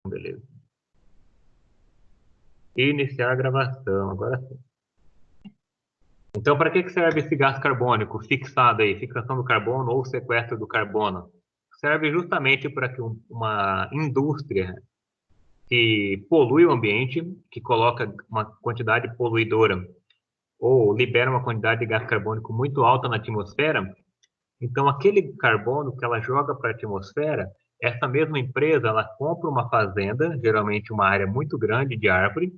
Beleza. Iniciar a gravação, agora sim. Então, para que serve esse gás carbônico fixado aí, fixação do carbono ou sequestro do carbono? Serve justamente para que uma indústria que polui o ambiente, que coloca uma quantidade poluidora ou libera uma quantidade de gás carbônico muito alta na atmosfera, então aquele carbono que ela joga para a atmosfera, essa mesma empresa, ela compra uma fazenda, geralmente uma área muito grande de árvore,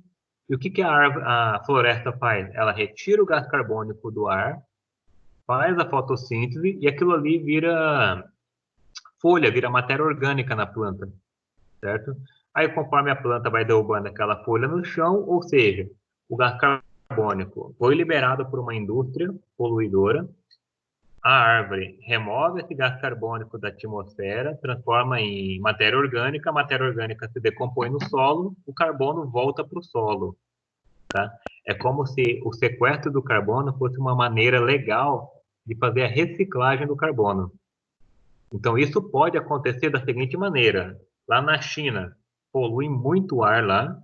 e o que a floresta faz? Ela retira o gás carbônico do ar, faz a fotossíntese e aquilo ali vira folha, vira matéria orgânica na planta, certo? Aí, conforme a planta vai derrubando aquela folha no chão, ou seja, o gás carbônico foi liberado por uma indústria poluidora, a árvore remove esse gás carbônico da atmosfera, transforma em matéria orgânica, a matéria orgânica se decompõe no solo, o carbono volta para o solo. Tá? É como se o sequestro do carbono fosse uma maneira legal de fazer a reciclagem do carbono. Então, isso pode acontecer da seguinte maneira: lá na China, polui muito ar lá,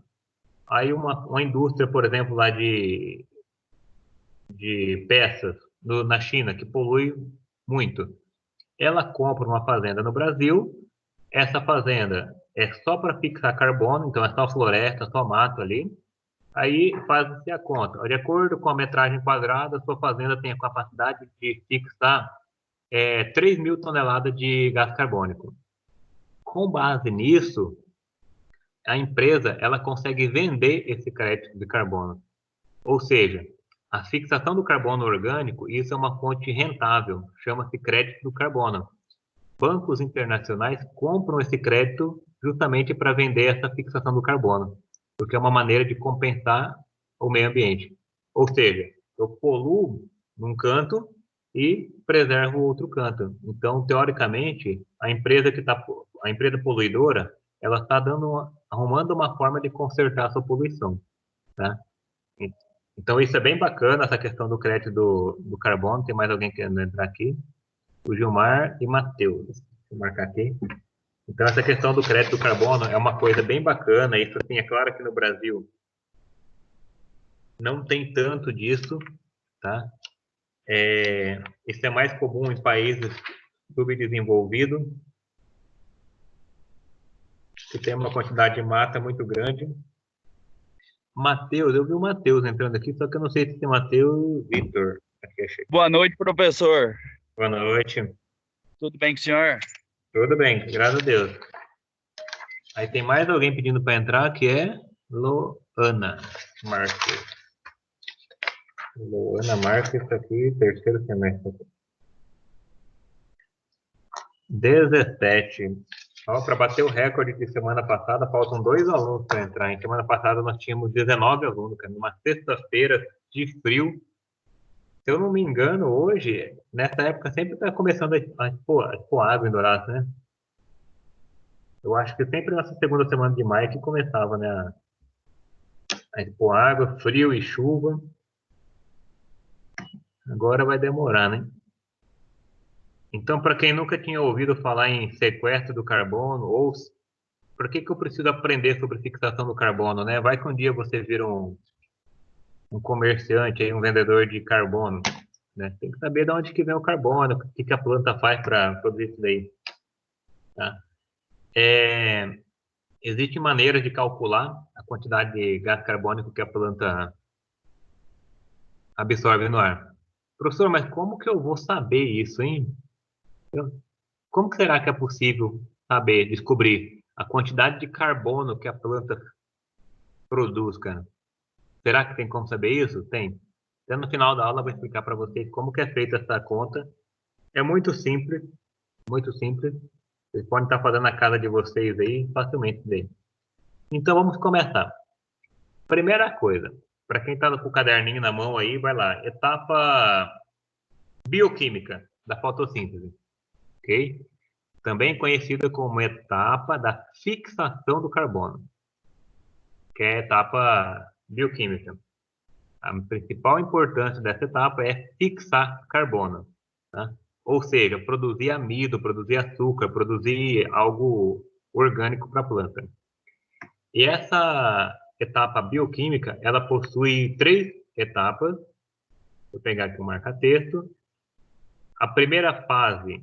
aí uma indústria, por exemplo, lá de peças na China, que polui muito, ela compra uma fazenda no Brasil, essa fazenda é só para fixar carbono, então é só floresta, só mato ali, aí faz-se a conta. De acordo com a metragem quadrada, a sua fazenda tem a capacidade de fixar 3 mil toneladas de gás carbônico. Com base nisso, a empresa ela consegue vender esse crédito de carbono. Ou seja, a fixação do carbono orgânico, isso é uma fonte rentável, chama-se crédito do carbono. Bancos internacionais compram esse crédito justamente para vender essa fixação do carbono, porque é uma maneira de compensar o meio ambiente. Ou seja, eu poluo num canto e preservo o outro canto. Então, teoricamente, a empresa poluidora, ela está arrumando uma forma de consertar a sua poluição, tá? Então, isso é bem bacana, essa questão do crédito do carbono. Tem mais alguém querendo entrar aqui? O Gilmar e Matheus. Deixa eu marcar aqui. Então, essa questão do crédito do carbono é uma coisa bem bacana. Isso, assim, é claro que no Brasil não tem tanto disso, tá? Isso é mais comum em países subdesenvolvidos, que tem uma quantidade de mata muito grande. Matheus, eu vi o Matheus entrando aqui, só que eu não sei se tem Matheus Vitor. Aqui, achei. Boa noite, professor. Boa noite. Tudo bem com o senhor? Tudo bem, graças a Deus. Aí tem mais alguém pedindo para entrar, que é Loana Marques. Loana Marques está aqui, terceiro semestre. 17. Para bater o recorde de semana passada, faltam 2 alunos para entrar. Em semana passada nós tínhamos 19 alunos, cara, numa sexta-feira de frio. Se eu não me engano, hoje, nessa época, sempre está começando a pôr água em Dourados, né? Eu acho que sempre nessa segunda semana de maio que começava, né? A pôr água, frio e chuva. Agora vai demorar, né? Então, para quem nunca tinha ouvido falar em sequestro do carbono, ou por que eu preciso aprender sobre fixação do carbono, né? Vai que um dia você vira um comerciante, aí, um vendedor de carbono, né? Tem que saber de onde que vem o carbono, o que a planta faz para produzir isso daí, tá? Existe maneira de calcular a quantidade de gás carbônico que a planta absorve no ar. Professor, mas como que eu vou saber isso, hein? Como que será que é possível saber, descobrir a quantidade de carbono que a planta produz, cara? Será que tem como saber isso? Tem. Até no final da aula eu vou explicar para vocês como que é feita essa conta. É muito simples, muito simples. Vocês podem estar fazendo na casa de vocês aí facilmente daí. Então vamos começar. Primeira coisa, para quem está com o caderninho na mão aí, vai lá. Etapa bioquímica da fotossíntese, ok? Também conhecida como etapa da fixação do carbono, que é a etapa bioquímica. A principal importância dessa etapa é fixar carbono, tá? Ou seja, produzir amido, produzir açúcar, produzir algo orgânico para a planta. E essa etapa bioquímica, ela possui 3 etapas. Vou pegar aqui o marca-texto. A primeira fase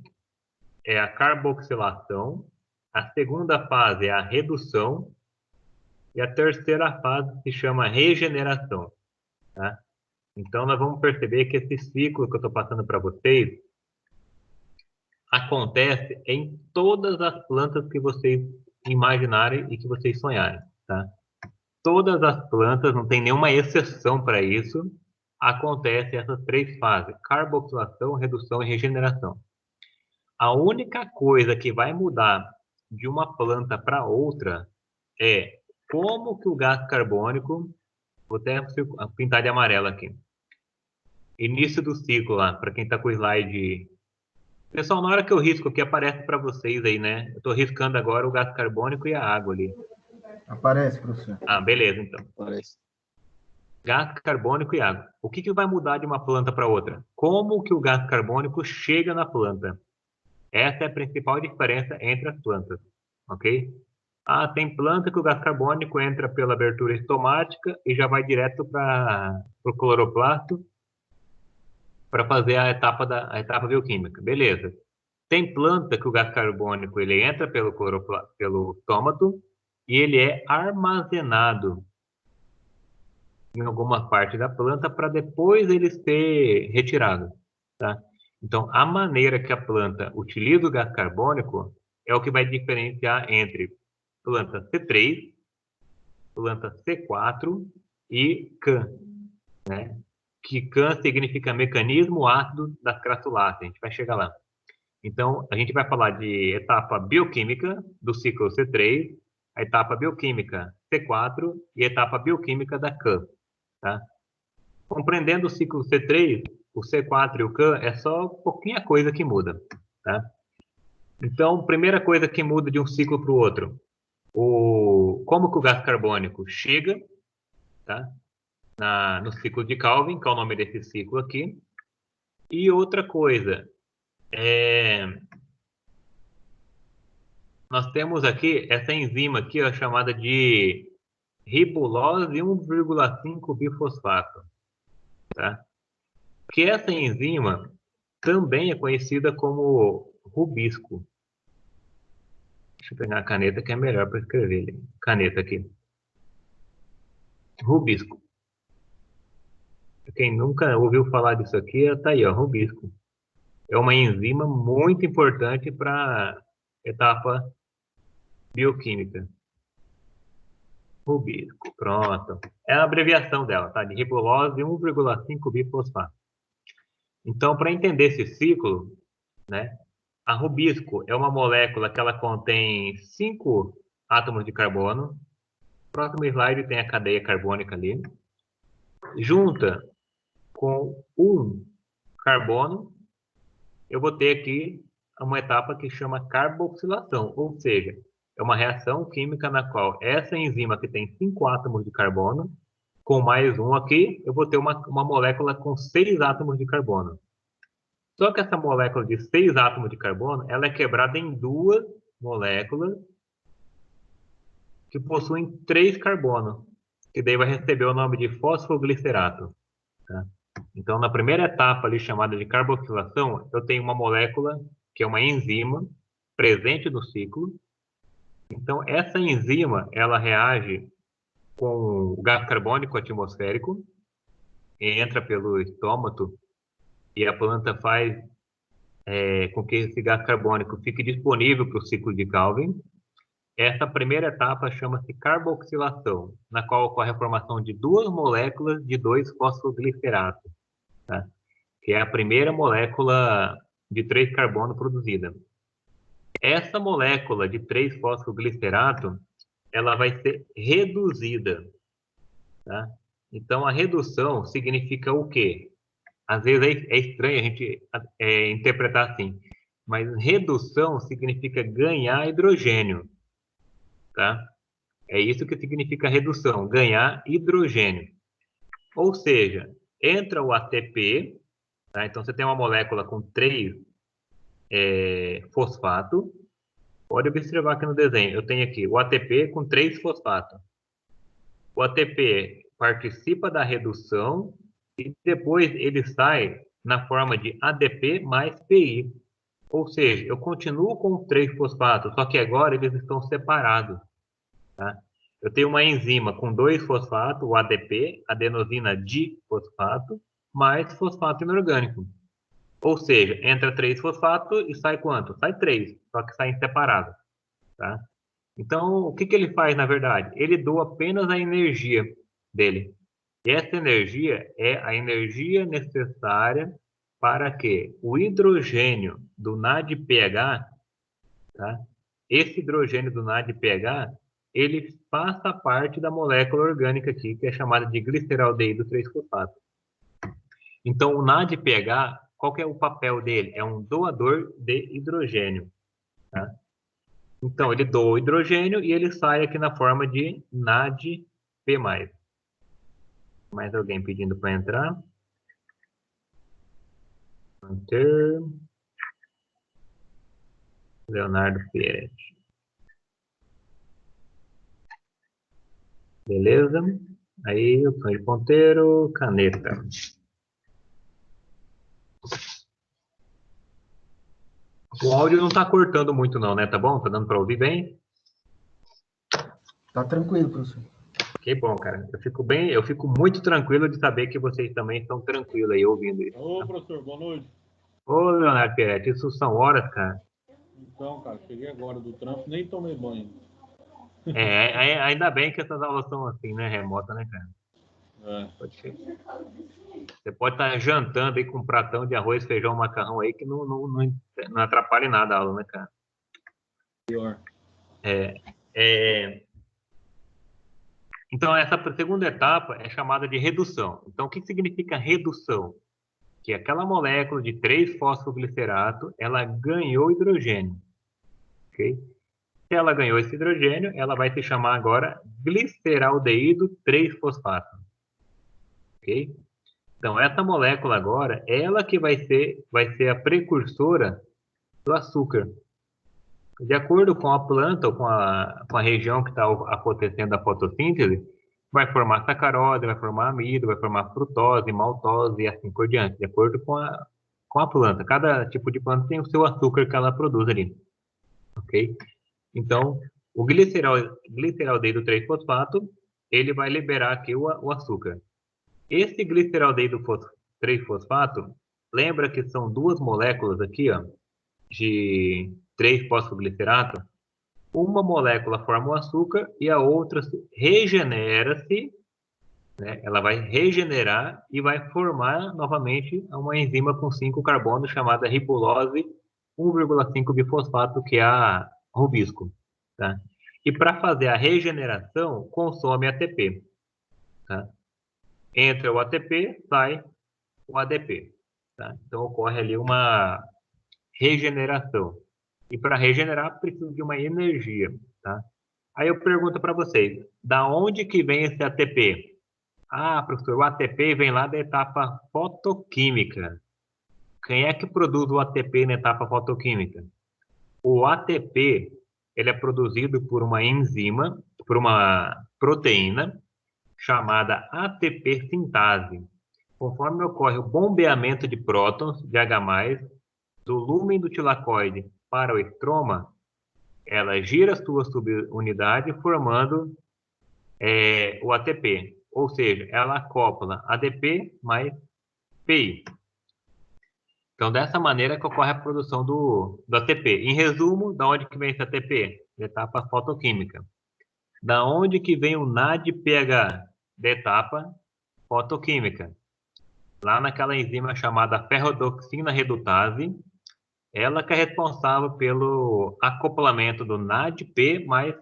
é a carboxilação, a segunda fase é a redução e a terceira fase se chama regeneração, tá? Então, nós vamos perceber que esse ciclo que eu estou passando para vocês acontece em todas as plantas que vocês imaginarem e que vocês sonharem, tá? Todas as plantas, não tem nenhuma exceção para isso, acontece essas 3 fases: carboxilação, redução e regeneração. A única coisa que vai mudar de uma planta para outra é como que o gás carbônico, vou até pintar de amarelo aqui, início do ciclo lá, para quem está com o slide. Pessoal, na hora que eu risco aqui, aparece para vocês aí, né? Eu estou riscando agora o gás carbônico e a água ali. Aparece, professor. Ah, beleza, então. Parece. Gás carbônico e água. O que vai mudar de uma planta para outra? Como que o gás carbônico chega na planta? Essa é a principal diferença entre as plantas, ok? Ah, tem planta que o gás carbônico entra pela abertura estomática e já vai direto para o cloroplasto para fazer a etapa bioquímica. Beleza. Tem planta que o gás carbônico ele entra pelo estômago e ele é armazenado em alguma parte da planta para depois ele ser retirado, tá? Então, a maneira que a planta utiliza o gás carbônico é o que vai diferenciar entre planta C3, planta C4 e CAN, né? Que CAN significa mecanismo ácido das crassuláceas. A gente vai chegar lá. Então, a gente vai falar de etapa bioquímica do ciclo C3, a etapa bioquímica C4 e a etapa bioquímica da CAN, tá? Compreendendo o ciclo C3, o C4 e o CAN é só pouquinha coisa que muda, tá? Então, primeira coisa que muda de um ciclo para o outro, como que o gás carbônico chega, tá? No ciclo de Calvin, que é o nome desse ciclo aqui. E outra coisa, nós temos aqui essa enzima aqui, ó, chamada de ribulose 1,5-bifosfato, tá? Que essa enzima também é conhecida como rubisco. Deixa eu pegar a caneta que é melhor para escrever. Caneta aqui. Rubisco. Quem nunca ouviu falar disso aqui, tá aí, ó, rubisco. É uma enzima muito importante para a etapa bioquímica. Rubisco, pronto. É a abreviação dela, tá? De ribulose 1,5-bifosfato. Então, para entender esse ciclo, né? A rubisco é uma molécula que ela contém 5 átomos de carbono. Próximo slide tem a cadeia carbônica ali. Junta com um carbono, eu vou ter aqui uma etapa que chama carboxilação, ou seja, é uma reação química na qual essa enzima que tem 5 átomos de carbono, com mais um aqui, eu vou ter uma molécula com 6 átomos de carbono. Só que essa molécula de 6 átomos de carbono, ela é quebrada em 2 moléculas que possuem 3 carbonos, que daí vai receber o nome de fosfoglicerato, tá? Então, na primeira etapa ali, chamada de carboxilação, eu tenho uma molécula, que é uma enzima, presente no ciclo. Então, essa enzima, ela reage com o gás carbônico atmosférico, entra pelo estômago, e a planta faz com que esse gás carbônico fique disponível para o ciclo de Calvin. Essa primeira etapa chama-se carboxilação, na qual ocorre a formação de 2 moléculas de 2-fosfoglicerato, tá? Que é a primeira molécula de 3 carbono produzida. Essa molécula de 3-fosfoglicerato, ela vai ser reduzida, tá? Então, a redução significa o quê? Às vezes é estranho a gente interpretar assim, mas redução significa ganhar hidrogênio, tá? É isso que significa redução, ganhar hidrogênio. Ou seja, entra o ATP, tá? Então você tem uma molécula com 3 fosfato, Pode observar aqui no desenho. Eu tenho aqui o ATP com 3-fosfato. O ATP participa da redução e depois ele sai na forma de ADP mais PI. Ou seja, eu continuo com 3-fosfato, só que agora eles estão separados. Tá? Eu tenho uma enzima com 2-fosfato, o ADP, adenosina difosfato, mais fosfato inorgânico. Ou seja, entra 3-fosfato e sai quanto? Sai 3, só que saem separados. Tá? Então, o que ele faz, na verdade? Ele doa apenas a energia dele. E essa energia é a energia necessária para que o hidrogênio do NADPH, tá? Esse hidrogênio do NADPH, ele faça parte da molécula orgânica aqui, que é chamada de gliceraldeído 3-fosfato. Então, o NADPH, qual que é o papel dele? É um doador de hidrogênio. Tá? Então, ele doa o hidrogênio e ele sai aqui na forma de NADP+. Mais alguém pedindo para entrar? Manter. Leonardo Pérez. Beleza? Aí, o Tony Ponteiro, caneta. O áudio não está cortando muito não, né? Tá bom? Tá dando para ouvir bem? Tá tranquilo, professor. Que bom, cara. Eu fico muito tranquilo de saber que vocês também estão tranquilos aí ouvindo isso. Ô, professor, boa noite. Ô, Leonardo Pérez, isso são horas, cara. Então, cara, cheguei agora do trampo, nem tomei banho. Ainda bem que essas aulas são assim, né? Remota, né, cara? É. Pode ser. Você pode estar jantando aí com um pratão de arroz, feijão, macarrão aí, que não atrapalha nada a aula, né, cara? Pior. Então, essa segunda etapa é chamada de redução. Então, o que significa redução? Que aquela molécula de 3-fosfoglicerato, ela ganhou hidrogênio. Ok? Se ela ganhou esse hidrogênio, ela vai se chamar agora gliceraldeído 3-fosfato. Ok? Então, essa molécula agora, ela que vai ser a precursora do açúcar. De acordo com a planta ou com a região que está acontecendo a fotossíntese, vai formar sacarose, vai formar amido, vai formar frutose, maltose e assim por diante, de acordo com a planta. Cada tipo de planta tem o seu açúcar que ela produz ali. Ok? Então, o gliceraldeído 3-fosfato, ele vai liberar aqui o açúcar. Esse gliceraldeído 3-fosfato, lembra que são duas moléculas aqui, ó, de 3-fosfoglicerato? Uma molécula forma o açúcar e a outra regenera-se, né? Ela vai regenerar e vai formar novamente uma enzima com 5 carbonos chamada ribulose 1,5-bifosfato, que é a rubisco. Tá? E para fazer a regeneração, consome ATP. Tá? Entra o ATP, sai o ADP. Tá? Então ocorre ali uma regeneração. E para regenerar precisa de uma energia. Tá? Aí eu pergunto para vocês, da onde que vem esse ATP? Ah, professor, o ATP vem lá da etapa fotoquímica. Quem é que produz o ATP na etapa fotoquímica? O ATP, ele é produzido por uma enzima, por uma proteína chamada ATP sintase. Conforme ocorre o bombeamento de prótons de H+, do lúmen do tilacoide para o estroma, ela gira a sua subunidade formando o ATP. Ou seja, ela acopla ADP mais PI. Então, dessa maneira que ocorre a produção do ATP. Em resumo, da onde que vem esse ATP? Da etapa fotoquímica. Da onde que vem o NADPH? Da etapa fotoquímica. Lá naquela enzima chamada ferrodoxina redutase, ela que é responsável pelo acoplamento do NADP mais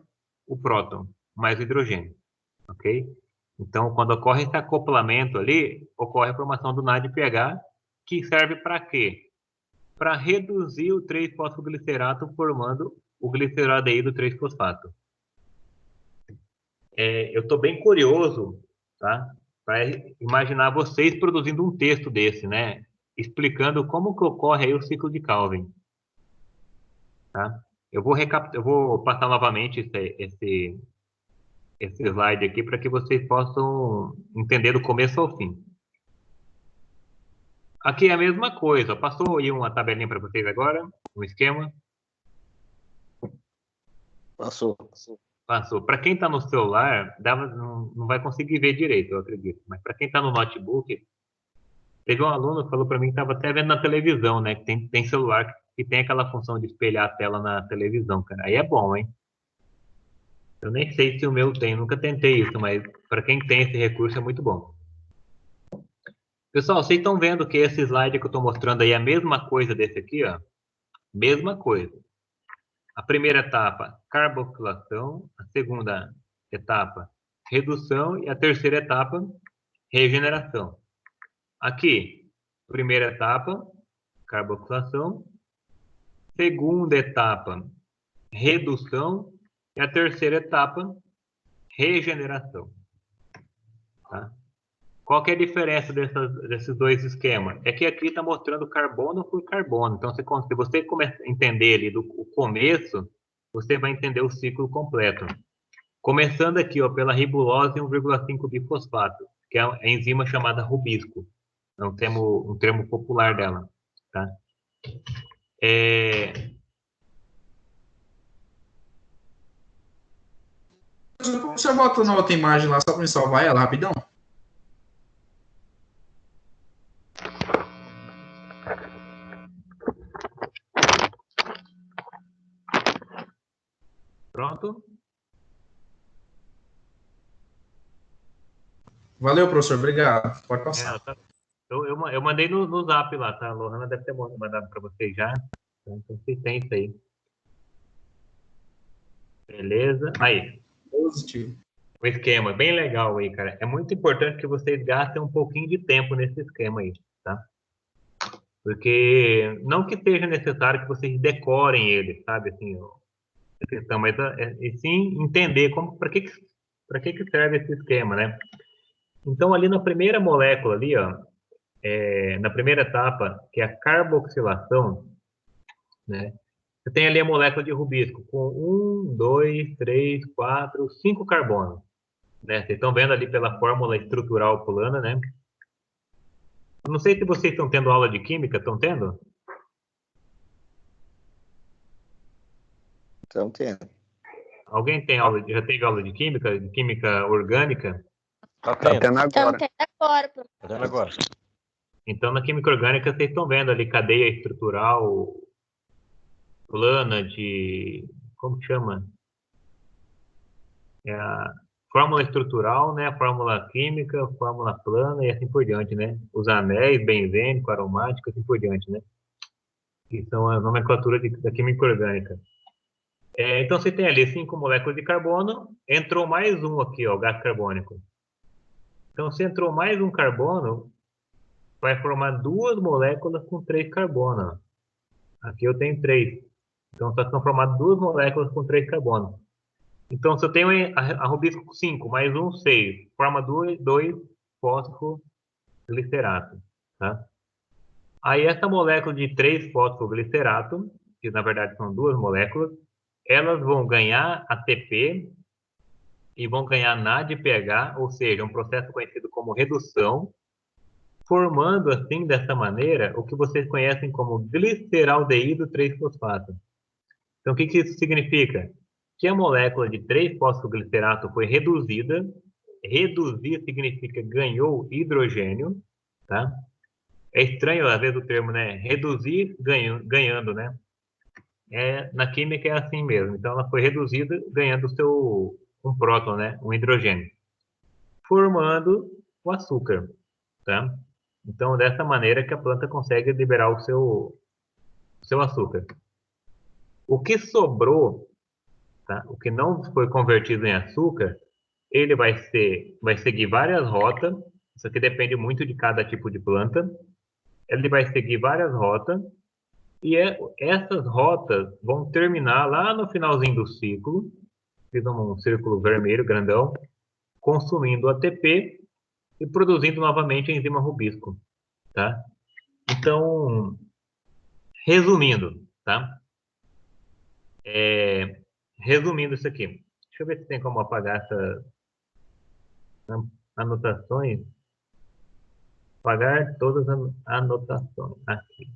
o próton, mais o hidrogênio. Ok? Então, quando ocorre esse acoplamento ali, ocorre a formação do NADPH, que serve para quê? Para reduzir o 3-fosfoglicerato, formando o gliceraldeído 3-fosfato. Eu estou bem curioso, tá? Para imaginar vocês produzindo um texto desse, né? Explicando como que ocorre aí o ciclo de Calvin. Tá? eu vou passar novamente esse slide aqui para que vocês possam entender do começo ao fim. Aqui é a mesma coisa. Passou aí uma tabelinha para vocês agora? Um esquema? Passou. Passou. Para quem está no celular, não vai conseguir ver direito, eu acredito. Mas para quem está no notebook, teve um aluno que falou para mim que estava até vendo na televisão, né? Que tem celular que tem aquela função de espelhar a tela na televisão, cara. Aí é bom, hein? Eu nem sei se o meu tem, nunca tentei isso, mas para quem tem esse recurso é muito bom. Pessoal, vocês estão vendo que esse slide que eu estou mostrando aí é a mesma coisa desse aqui, ó? Mesma coisa. A primeira etapa, carboxilação. A segunda etapa, redução. E a terceira etapa, regeneração. Aqui, primeira etapa, carboxilação. Segunda etapa, redução. E a terceira etapa, regeneração. Tá? Qual que é a diferença desses dois esquemas? É que aqui está mostrando carbono por carbono. Então, se você começa a entender ali do começo, você vai entender o ciclo completo. Começando aqui, ó, pela ribulose 1,5-bifosfato, que é a enzima chamada rubisco. É um termo popular dela. Tá? Você volta na outra imagem lá só para me salvar ela rapidão? Pronto? Valeu, professor. Obrigado. Pode passar. Eu mandei no zap lá, tá? A Lohana deve ter mandado para vocês já. Então, vocês têm isso aí. Beleza? Aí. Positivo. O esquema, bem legal aí, cara. É muito importante que vocês gastem um pouquinho de tempo nesse esquema aí, tá? Porque não que seja necessário que vocês decorem ele, sabe? Assim, a questão, mas e sim entender para que serve esse esquema, né? Então, ali na primeira molécula ali, ó, na primeira etapa, que é a carboxilação, né? Você tem ali a molécula de rubisco com 1, 2, 3, 4, 5 carbonos. Né? Vocês estão vendo ali pela fórmula estrutural pulando, né? Não sei se vocês estão tendo aula de química, estão tendo? Estão tendo. Alguém já teve aula de química orgânica? Tá tendo agora. Tá tendo agora. Então, na química orgânica, vocês estão vendo ali cadeia estrutural plana de... Como que chama? É a fórmula estrutural, né? A fórmula química, a fórmula plana e assim por diante, né? Os anéis, benzênico, aromático, assim por diante, né? Que são a nomenclatura da química orgânica. Então, você tem ali 5 moléculas de carbono, entrou mais um aqui, ó, gás carbônico. Então, se entrou mais um carbono, vai formar 2 moléculas com 3 carbonos. Aqui eu tenho 3. Então, só estão formadas 2 moléculas com 3 carbonos. Então, se eu tenho a rubisco 5 mais 1, 6, forma 2 fosfoglicerato. Tá? Aí, essa molécula de 3 fosfoglicerato, que na verdade são 2 moléculas, elas vão ganhar ATP e vão ganhar NADPH, ou seja, um processo conhecido como redução, formando assim, dessa maneira, o que vocês conhecem como gliceraldeído 3-fosfato. Então, o que isso significa? Que a molécula de 3-fosfoglicerato foi reduzida. Reduzir significa ganhou hidrogênio, tá? É estranho, às vezes, o termo, né? Reduzir ganhando, né? Na química é assim mesmo. Então, ela foi reduzida ganhando um próton, né? Um hidrogênio. Formando o açúcar, tá? Então, dessa maneira que a planta consegue liberar o seu açúcar. O que sobrou, tá? O que não foi convertido em açúcar, ele vai seguir várias rotas. Isso aqui depende muito de cada tipo de planta. Ele vai seguir várias rotas e essas rotas vão terminar lá no finalzinho do ciclo, fiz um círculo vermelho grandão, consumindo ATP e produzindo novamente a enzima rubisco, tá? Então, resumindo, tá? Resumindo isso aqui. Deixa eu ver se tem como apagar essas anotações. Apagar todas as anotações. Aqui.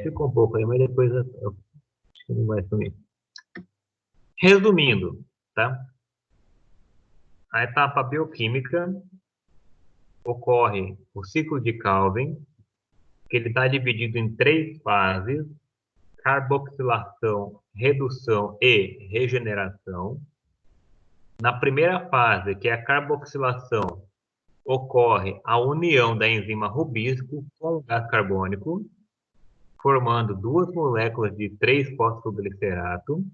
Ficou um pouco aí, mas depois eu acho que não vai sumir. Resumindo, tá? A etapa bioquímica ocorre o ciclo de Calvin, que ele está dividido em 3 fases: carboxilação, redução e regeneração. Na primeira fase, que é a carboxilação, ocorre a união da enzima rubisco com o gás carbônico, formando 2 moléculas de 3-fosfoglicerato,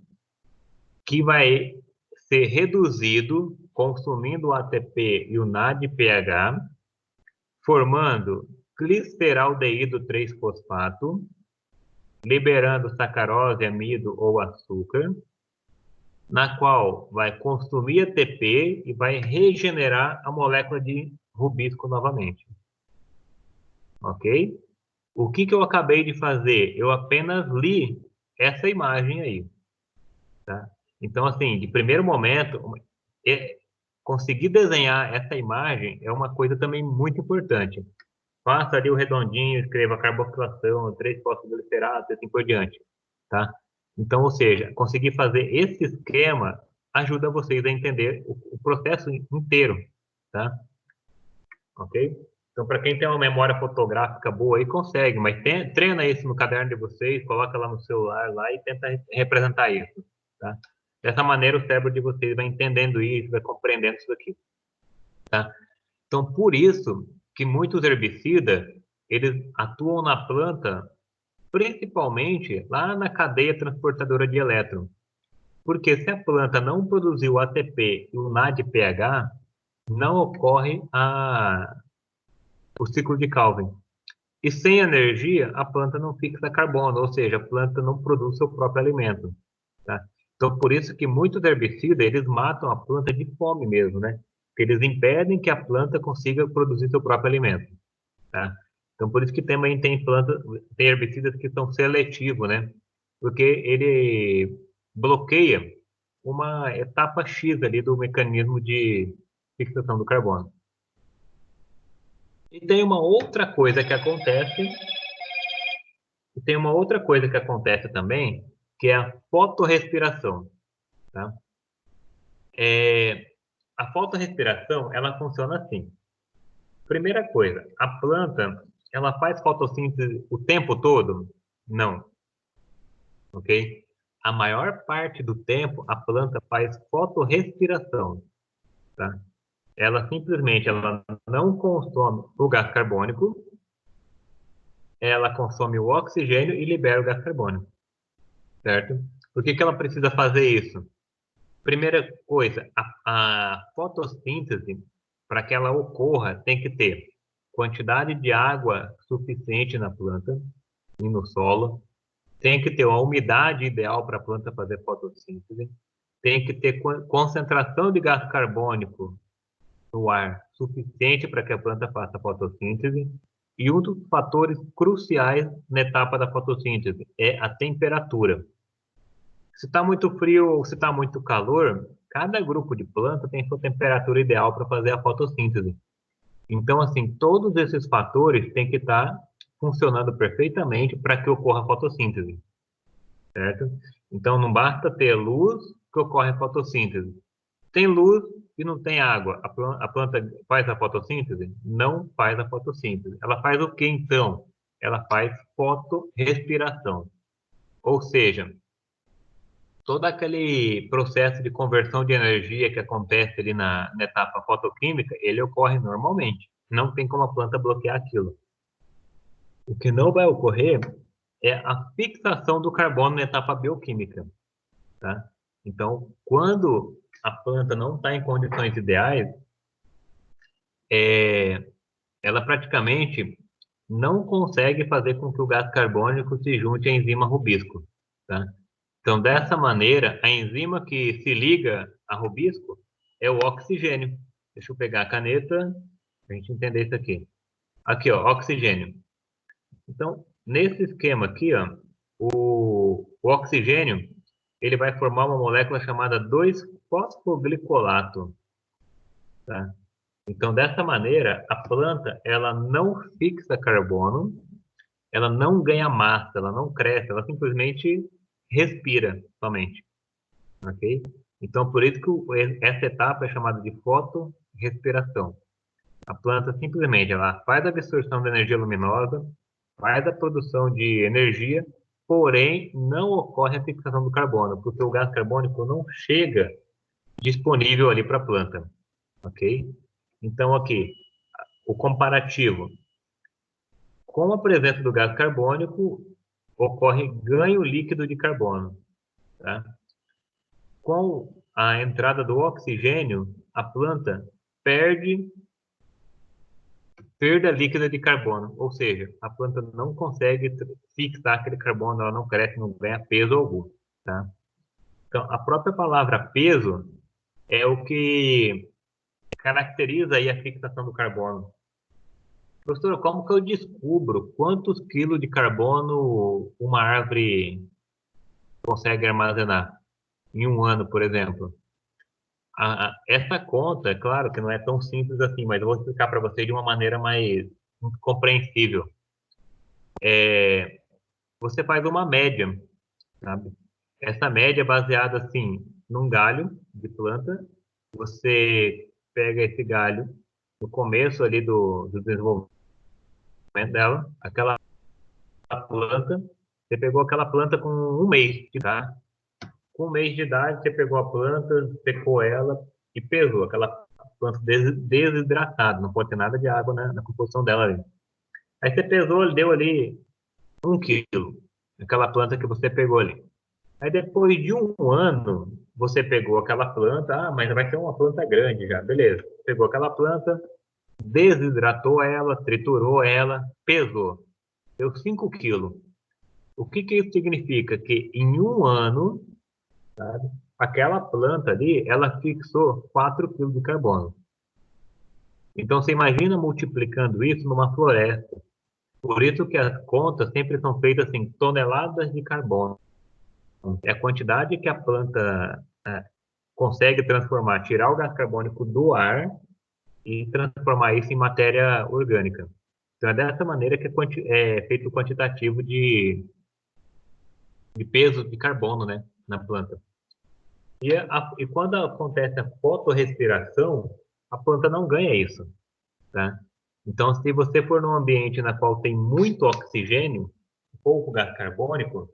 que vai ser reduzido consumindo o ATP e o NADPH, formando gliceraldeído 3-fosfato, liberando sacarose, amido ou açúcar, na qual vai consumir ATP e vai regenerar a molécula de rubisco novamente. Ok? O que eu acabei de fazer? Eu apenas li essa imagem aí. Tá? Então, assim, de primeiro momento, conseguir desenhar essa imagem é uma coisa também muito importante. Faça ali o redondinho, escreva carboxilação, 3-fosfoglicerato e assim por diante. Tá? Então, ou seja, conseguir fazer esse esquema ajuda vocês a entender o processo inteiro. Tá? Ok? Então, para quem tem uma memória fotográfica boa aí, consegue, mas treina isso no caderno de vocês, coloca lá no celular lá e tenta representar isso. Tá? Dessa maneira, o cérebro de vocês vai entendendo isso, vai compreendendo isso aqui. Tá? Então, por isso que muitos herbicidas, eles atuam na planta, principalmente lá na cadeia transportadora de elétron. Porque se a planta não produzir o ATP e o NADPH, não ocorre o ciclo de Calvin. E sem energia, a planta não fixa carbono, ou seja, a planta não produz seu próprio alimento. Tá? Então, por isso que muitos herbicidas, eles matam a planta de fome mesmo, né? Porque eles impedem que a planta consiga produzir seu próprio alimento. Tá? Então, por isso que também tem herbicidas que são seletivos, né? Porque ele bloqueia uma etapa X ali do mecanismo de fixação do carbono. E tem uma outra coisa que acontece, também, que é a fotorrespiração. Tá? A fotorrespiração, ela funciona assim. Primeira coisa, a planta, ela faz fotossíntese o tempo todo? Não. Ok? A maior parte do tempo, a planta faz fotorrespiração. Tá? Ela simplesmente não consome o gás carbônico, ela consome o oxigênio e libera o gás carbônico. Certo? Por que ela precisa fazer isso? Primeira coisa, a fotossíntese, para que ela ocorra, tem que ter quantidade de água suficiente na planta e no solo, tem que ter uma umidade ideal para a planta fazer fotossíntese, tem que ter concentração de gás carbônico no ar suficiente para que a planta faça fotossíntese, e um dos fatores cruciais na etapa da fotossíntese é a temperatura. Se está muito frio ou se está muito calor, cada grupo de planta tem sua temperatura ideal para fazer a fotossíntese. Então, assim, todos esses fatores têm que estar funcionando perfeitamente para que ocorra a fotossíntese, certo? Então, não basta ter luz que ocorre a fotossíntese. Tem luz e não tem água. A planta faz a fotossíntese? Não faz a fotossíntese. Ela faz o que, então? Ela faz fotorrespiração. Ou seja, todo aquele processo de conversão de energia que acontece ali na etapa fotoquímica, ele ocorre normalmente. Não tem como a planta bloquear aquilo. O que não vai ocorrer é a fixação do carbono na etapa bioquímica. Tá? Então, quando a planta não está em condições ideais, ela praticamente não consegue fazer com que o gás carbônico se junte à enzima rubisco. Tá? Então, dessa maneira, a enzima que se liga a rubisco é o oxigênio. Deixa eu pegar a caneta Para a gente entender isso aqui. Aqui, ó, oxigênio. Então, nesse esquema aqui, ó, o oxigênio, ele vai formar uma molécula chamada 2-fosfoglicolato, tá? Então, dessa maneira, a planta, ela não fixa carbono, ela não ganha massa, ela não cresce, ela simplesmente respira somente, ok? Então, por isso que essa etapa é chamada de fotorrespiração. A planta simplesmente ela faz a absorção da energia luminosa, faz a produção de energia, porém não ocorre a fixação do carbono, porque o gás carbônico não chega disponível ali para a planta, ok? Então aqui, o comparativo. Com a presença do gás carbônico, ocorre ganho líquido de carbono, tá? Com a entrada do oxigênio, a planta perde perda líquida de carbono, ou seja, a planta não consegue fixar aquele carbono, ela não cresce, não ganha peso algum, tá? Então, a própria palavra peso é o que caracteriza aí a fixação do carbono. Professor, como que eu descubro quantos quilos de carbono uma árvore consegue armazenar em um ano, por exemplo? Essa conta, é claro que não é tão simples assim, mas eu vou explicar para você de uma maneira mais compreensível. Você faz uma média, sabe? Essa média é baseada, assim, num galho de planta. Você pega esse galho no começo ali do desenvolvimento dela, aquela planta, você pegou aquela planta com um mês, tá? Com um mês de idade, você pegou a planta, secou ela e pesou aquela planta desidratada, não pode ter nada de água na composição dela ali. Aí você pesou, deu ali 1 quilo, aquela planta que você pegou ali. Aí depois de um ano, você pegou aquela planta, mas vai ser uma planta grande já, beleza. Pegou aquela planta, desidratou ela, triturou ela, pesou, deu 5 quilos. O que que isso significa? Que em um ano, sabe, aquela planta ali, ela fixou 4 quilos de carbono. Então você imagina multiplicando isso numa floresta. Por isso que as contas sempre são feitas assim, toneladas de carbono. É a quantidade que a planta consegue transformar, tirar o gás carbônico do ar e transformar isso em matéria orgânica. Então, é dessa maneira que é feito o quantitativo de peso de carbono, né, na planta. E quando acontece a fotorrespiração, a planta não ganha isso, tá? Então, se você for num ambiente na qual tem muito oxigênio, pouco gás carbônico,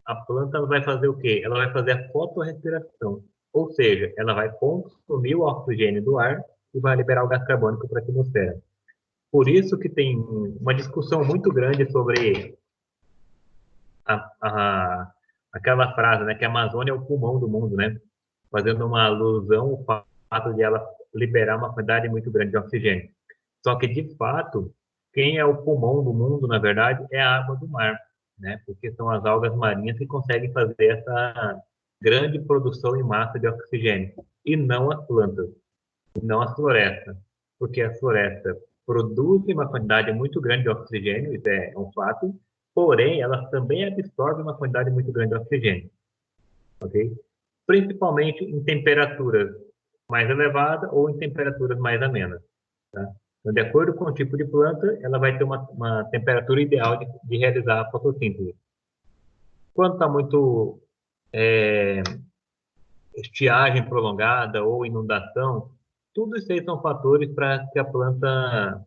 a planta vai fazer o quê? Ela vai fazer a fotorrespiração. Ou seja, ela vai consumir o oxigênio do ar e vai liberar o gás carbônico para a atmosfera. Por isso que tem uma discussão muito grande sobre a, a, aquela frase, né, que a Amazônia é o pulmão do mundo, né? Fazendo uma alusão ao fato de ela liberar uma quantidade muito grande de oxigênio. Só que, de fato, quem é o pulmão do mundo, na verdade, é a água do mar, né? Porque são as algas marinhas que conseguem fazer essa grande produção em massa de oxigênio, e não as plantas, e não as florestas, porque a floresta produz uma quantidade muito grande de oxigênio, isso é um fato, porém, elas também absorvem uma quantidade muito grande de oxigênio, ok? Principalmente em temperaturas mais elevadas ou em temperaturas mais amenas, tá? Então, de acordo com o tipo de planta, ela vai ter uma temperatura ideal de realizar a fotossíntese. Quando está muito estiagem prolongada ou inundação, tudo isso aí são fatores para que a planta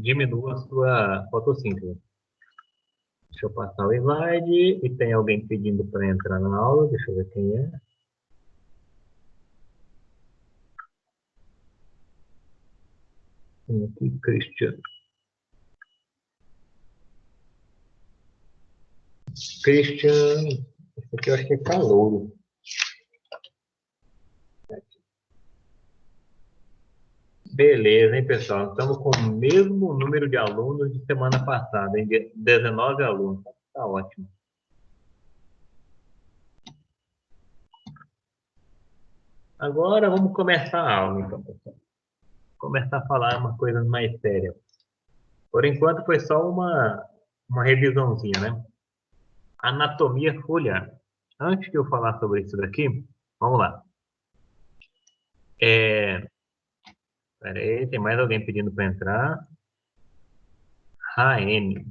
diminua a sua fotossíntese. Deixa eu passar o slide. E tem alguém pedindo para entrar na aula. Deixa eu ver quem é. Tem aqui, Christian. Christian, esse aqui eu acho que é calouro. Beleza, hein, pessoal? Estamos com o mesmo número de alunos de semana passada, hein? 19 alunos. Tá ótimo. Agora vamos começar a aula, então, pessoal. começar a falar uma coisa mais séria. Por enquanto foi só uma revisãozinha, né? Anatomia foliar. Antes de eu falar sobre isso daqui, vamos lá. Pera aí, tem mais alguém pedindo para entrar. Raene.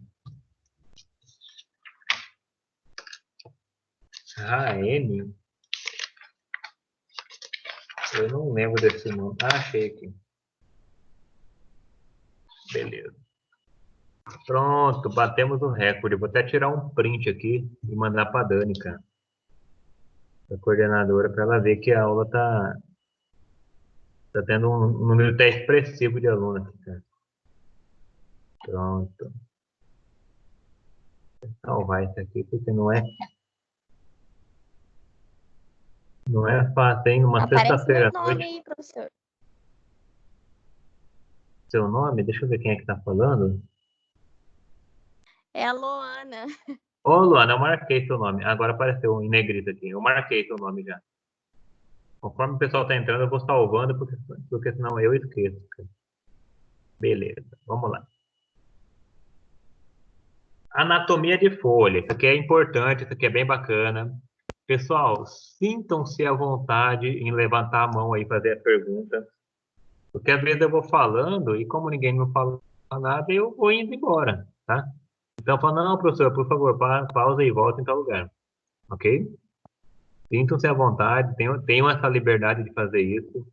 Raene? Eu não lembro desse nome. Ah, achei aqui. Beleza. Pronto, batemos o recorde. Vou até tirar um print aqui e mandar para a Dani, cara. A coordenadora, para ela ver que a aula tá tendo um número até expressivo de alunos aqui, cara. Pronto. Vou salvar isso aqui, porque não é fácil, hein? Numa sexta-feira à Aparece meu nome noite. aí, professor. Seu nome? Deixa eu ver quem é que tá falando. É a Loana. Ô, Luana, eu marquei seu nome. Agora apareceu em negrito aqui. Eu marquei seu nome já. Conforme o pessoal tá entrando, eu vou salvando, porque senão eu esqueço, cara. Beleza, vamos lá. Anatomia de folha. Isso aqui é importante, isso aqui é bem bacana. Pessoal, sintam-se à vontade em levantar a mão aí e fazer a pergunta. Porque às vezes eu vou falando e como ninguém me fala nada, eu vou indo embora, tá? Então, fala, não, professor, por favor, pausa e volta em tal lugar. Ok? Sintam-se à vontade, tenham essa liberdade de fazer isso,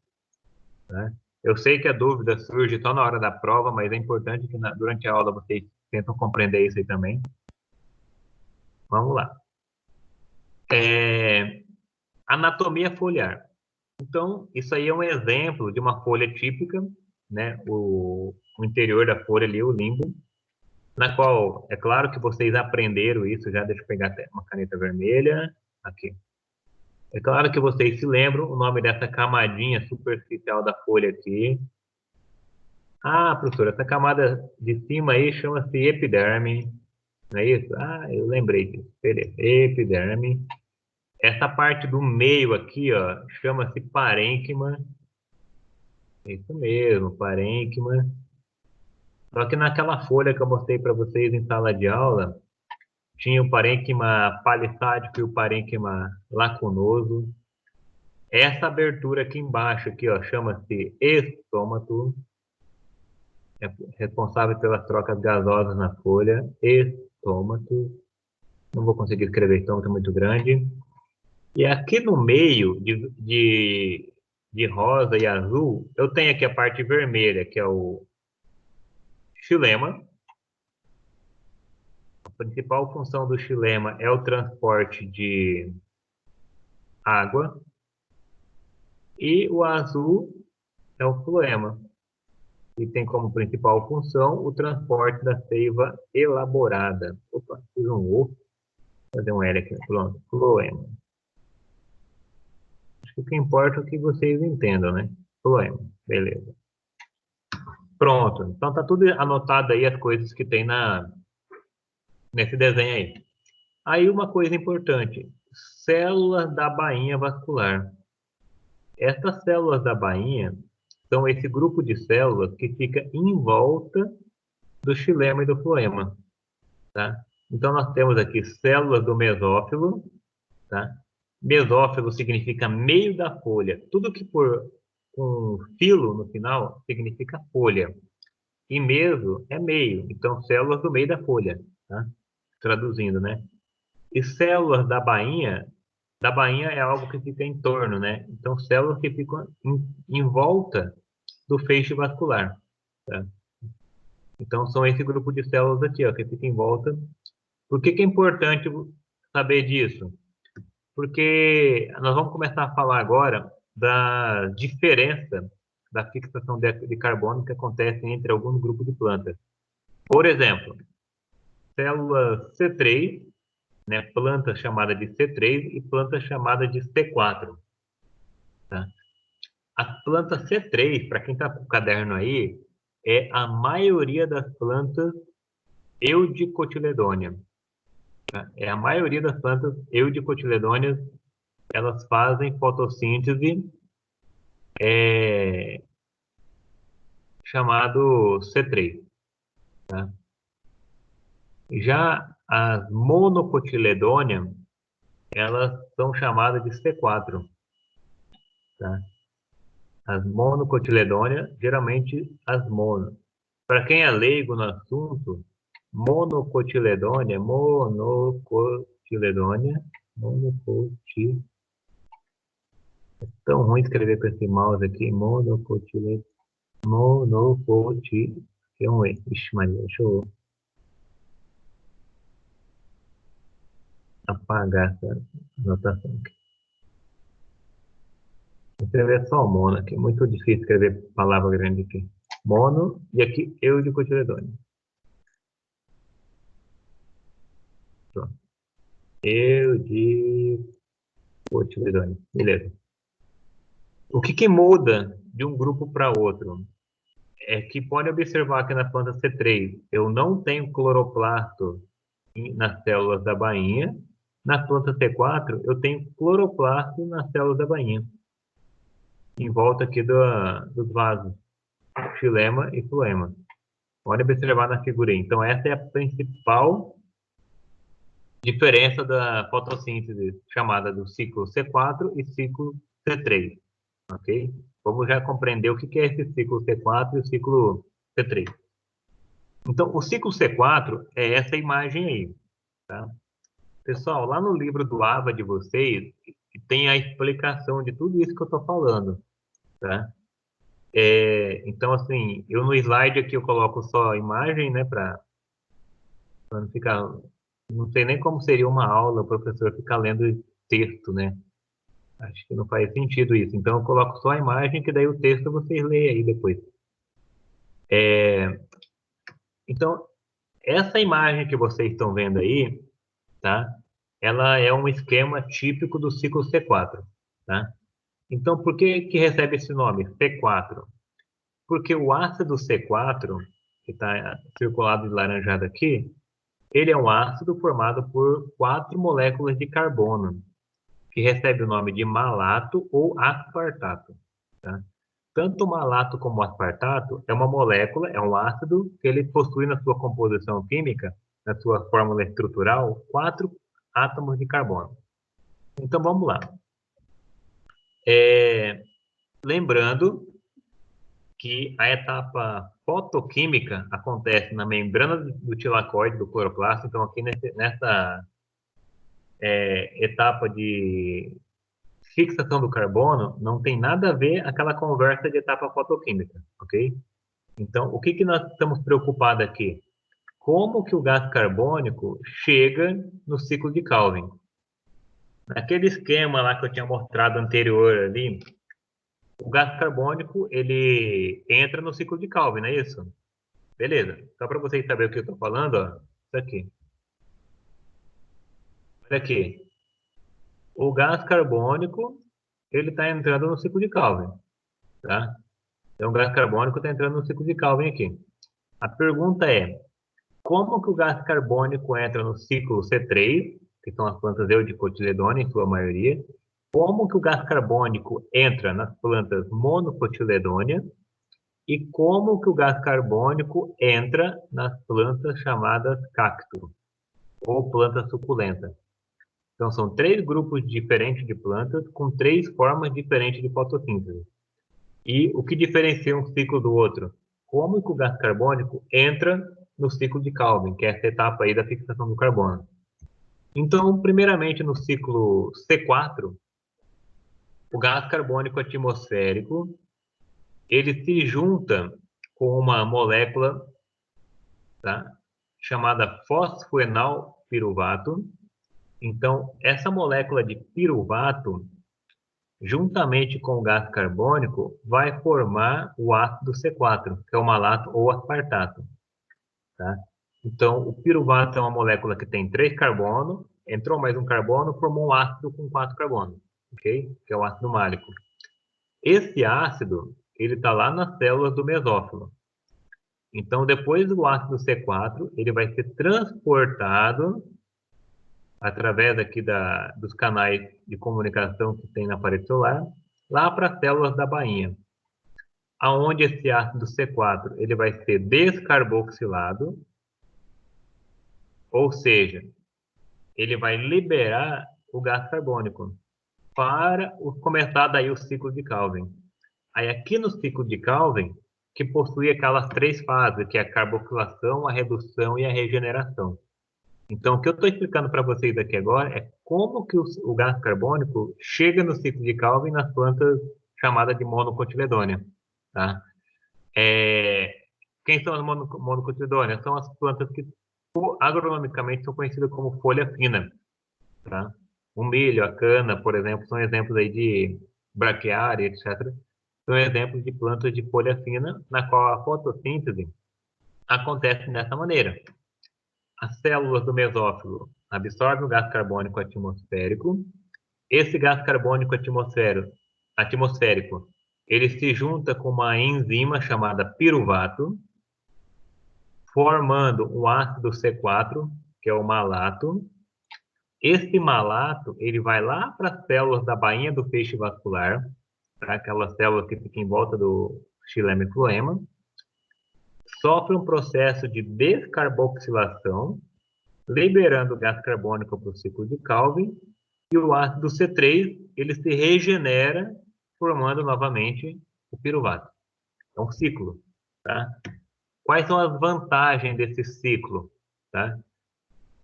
né? Eu sei que a dúvida surge só na hora da prova, mas é importante que durante a aula vocês tentam compreender isso aí também. Vamos lá. Anatomia foliar. Então, isso aí é um exemplo de uma folha típica, né? O interior da folha ali, o limbo, na qual, é claro que vocês aprenderam isso já, deixa eu pegar até uma caneta vermelha, aqui. É claro que vocês se lembram o nome dessa camadinha superficial da folha aqui. Ah, professor, essa camada de cima aí chama-se epiderme, não é isso? Ah, eu lembrei disso, beleza, epiderme. Essa parte do meio aqui, ó, chama-se parênquima. Isso mesmo, parênquima. Só que naquela folha que eu mostrei para vocês em sala de aula, tinha o parênquima palissádico e o parênquima lacunoso. Essa abertura aqui embaixo, aqui, ó, chama-se estômato. É responsável pelas trocas gasosas na folha. Estômato. Não vou conseguir escrever estômato, é muito grande. E aqui no meio de rosa e azul, eu tenho aqui a parte vermelha, que é o xilema. A principal função do xilema é o transporte de água. E o azul é o floema, que tem como principal função o transporte da seiva elaborada. Opa, fiz um O, vou fazer um L aqui, pronto, floema. Acho que o que importa é que vocês entendam, né? Floema, beleza. Pronto, então tá tudo anotado aí as coisas que tem nesse desenho aí. Aí uma coisa importante, células da bainha vascular. Essas células da bainha são esse grupo de células que fica em volta do xilema e do floema, tá? Então nós temos aqui células do mesófilo, tá? Mesófilo significa meio da folha. Tudo que for com filo no final significa folha. E meso é meio, então células do meio da folha, tá? Traduzindo, né? E células da bainha é algo que fica em torno, né? Então células que ficam em volta do feixe vascular, tá? Então são esse grupo de células aqui, ó, que fica em volta. Por que que é importante saber disso? Porque nós vamos começar a falar agora da diferença da fixação de carbono que acontece entre alguns grupos de plantas. Por exemplo, célula C3, né, planta chamada de C3 e planta chamada de C4. Tá? A planta C3, para quem está com o caderno aí, é a maioria das plantas eudicotiledôneas. Tá? É a maioria das plantas eudicotiledôneas, elas fazem fotossíntese chamado C3. Tá? Já as monocotiledôneas, elas são chamadas de C4. Tá? As monocotiledôneas, geralmente as mono. Para quem é leigo no assunto, monocotiledônea, é tão ruim escrever com esse mouse aqui, é um E. Ixi, Maria, deixa eu apagar essa anotação aqui. Vou escrever só mono aqui, muito difícil escrever palavra grande aqui. Mono, e aqui eu de cotiledônea. Pronto. Eu de cotiledônea. Beleza. O que muda de um grupo para outro? É que pode observar que na planta C3 eu não tenho cloroplasto nas células da bainha. Na planta C4 eu tenho cloroplasto nas células da bainha. Em volta aqui dos vasos. Xilema e floema. Pode observar na figura aí. Então essa é a principal diferença da fotossíntese chamada do ciclo C4 e ciclo C3. Ok? Vamos já compreender o que é esse ciclo C4 e o ciclo C3. Então, o ciclo C4 é essa imagem aí. Tá? Pessoal, lá no livro do AVA de vocês, tem a explicação de tudo isso que eu estou falando. Tá? Então, assim, eu no slide aqui eu coloco só a imagem, né, para não ficar... Não sei nem como seria uma aula, o professor ficar lendo texto, né? Acho que não faz sentido isso. Então, eu coloco só a imagem, que daí o texto vocês leem aí depois. Então, essa imagem que vocês estão vendo aí, tá? Ela é um esquema típico do ciclo C4, tá? Então, por que recebe esse nome, C4? Porque o ácido C4, que está circulado de laranjado aqui, ele é um ácido formado por 4 moléculas de carbono, que recebe o nome de malato ou aspartato. Tá? Tanto o malato como o aspartato é uma molécula, é um ácido que ele possui na sua composição química, na sua fórmula estrutural, 4 átomos de carbono. Então vamos lá. Lembrando que a etapa fotoquímica acontece na membrana do tilacoide do cloroplasto. Então aqui nessa etapa de fixação do carbono, não tem nada a ver aquela conversa de etapa fotoquímica, ok? Então, o que nós estamos preocupados aqui? Como que o gás carbônico chega no ciclo de Calvin? Naquele esquema lá que eu tinha mostrado anterior ali, o gás carbônico, ele entra no ciclo de Calvin, não é isso? Beleza. Só para vocês saberem o que eu estou falando, ó, isso aqui. Olha aqui. O gás carbônico, ele está entrando no ciclo de Calvin, tá? Então, o gás carbônico está entrando no ciclo de Calvin aqui. A pergunta é, como que o gás carbônico entra no ciclo C3, que são as plantas eudicotiledôneas, em sua maioria? Como que o gás carbônico entra nas plantas monocotiledôneas? E como que o gás carbônico entra nas plantas chamadas cacto, ou planta suculenta? Então, são 3 grupos diferentes de plantas com 3 formas diferentes de fotossíntese. E o que diferencia um ciclo do outro? Como que o gás carbônico entra no ciclo de Calvin, que é essa etapa aí da fixação do carbono. Então, primeiramente, no ciclo C4, o gás carbônico atmosférico, ele se junta com uma molécula, tá, chamada fosfoenal piruvato. Então, essa molécula de piruvato, juntamente com o gás carbônico, vai formar o ácido C4, que é o malato ou aspartato. Tá? Então, o piruvato é uma molécula que tem 3 carbonos, entrou mais um carbono, formou um ácido com 4 carbonos, ok? Que é o ácido málico. Esse ácido, ele está lá nas células do mesófilo. Então, depois do ácido C4, ele vai ser transportado através aqui dos canais de comunicação que tem na parede celular, lá para as células da bainha. aonde esse ácido C4 ele vai ser descarboxilado, ou seja, ele vai liberar o gás carbônico para começar daí o ciclo de Calvin. Aí aqui no ciclo de Calvin, que possui aquelas 3 fases, que é a carboxilação, a redução e a regeneração. Então, o que eu estou explicando para vocês aqui agora é como que o gás carbônico chega no ciclo de Calvin nas plantas chamadas de monocotiledôneas, tá? Quem são as monocotiledôneas? São as plantas que agronomicamente são conhecidas como folha fina, tá? O milho, a cana, por exemplo, são exemplos aí de braquiária, etc. São exemplos de plantas de folha fina, na qual a fotossíntese acontece dessa maneira. As células do mesófilo absorvem o gás carbônico atmosférico. Esse gás carbônico atmosférico, ele se junta com uma enzima chamada piruvato, formando um ácido C4, que é o malato. Esse malato, ele vai lá para as células da bainha do feixe vascular, para aquelas células que ficam em volta do xilema e floema, sofre um processo de descarboxilação, liberando o gás carbônico para o ciclo de Calvin, e o ácido C3 ele se regenera, formando novamente o piruvato. É um ciclo. Tá? Quais são as vantagens desse ciclo? Tá?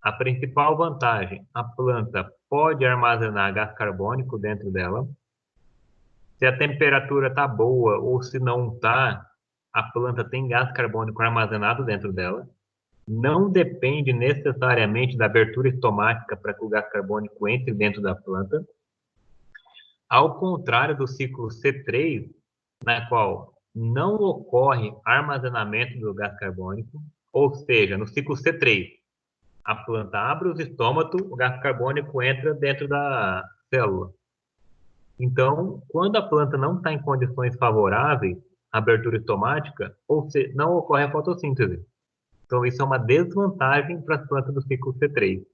A principal vantagem, a planta pode armazenar gás carbônico dentro dela. Se a temperatura está boa ou se não está, a planta tem gás carbônico armazenado dentro dela. Não depende necessariamente da abertura estomática para que o gás carbônico entre dentro da planta. Ao contrário do ciclo C3, na qual não ocorre armazenamento do gás carbônico, ou seja, no ciclo C3, a planta abre os estômatos, o gás carbônico entra dentro da célula. Então, quando a planta não está em condições favoráveis à abertura estomática, ou seja, não ocorre a fotossíntese. Então, isso é uma desvantagem para as plantas do ciclo C3.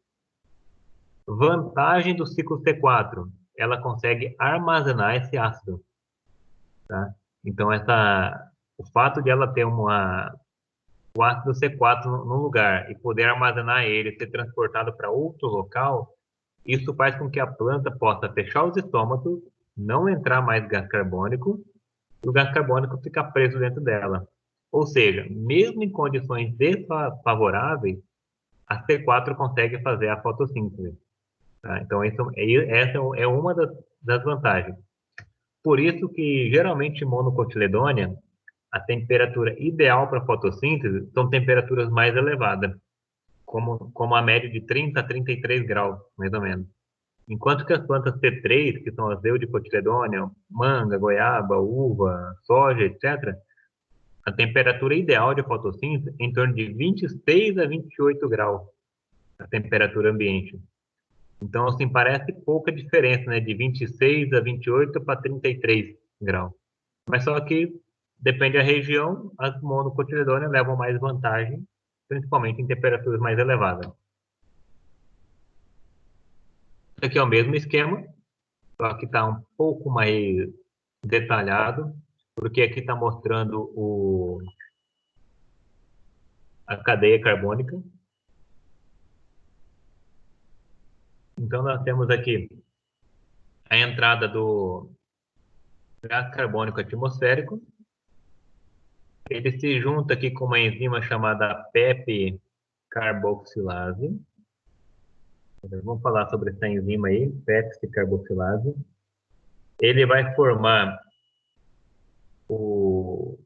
Vantagem do ciclo C4, ela consegue armazenar esse ácido. Tá? Então, o fato de ela ter o ácido C4 no lugar e poder armazenar ele, ser transportado para outro local, isso faz com que a planta possa fechar os estômatos, não entrar mais gás carbônico, e o gás carbônico fica preso dentro dela. Ou seja, mesmo em condições desfavoráveis, a C4 consegue fazer a fotossíntese. Tá? Então, essa é uma das vantagens. Por isso que, geralmente, monocotiledônea, a temperatura ideal para fotossíntese são temperaturas mais elevadas, como a média de 30 a 33 graus, mais ou menos. Enquanto que as plantas C3, que são as eudicotiledônea, manga, goiaba, uva, soja, etc., a temperatura ideal de fotossíntese é em torno de 26 a 28 graus, a temperatura ambiente. Então, assim, parece pouca diferença, né? De 26 a 28 para 33 graus. Mas só que, depende da região, as monocotiledôneas levam mais vantagem, principalmente em temperaturas mais elevadas. Esse aqui é o mesmo esquema, só que está um pouco mais detalhado, porque aqui está mostrando a cadeia carbônica. Então, nós temos aqui a entrada do gás carbônico atmosférico. Ele se junta aqui com uma enzima chamada PEP carboxilase. Vamos falar sobre essa enzima aí, PEP carboxilase. Ele vai formar o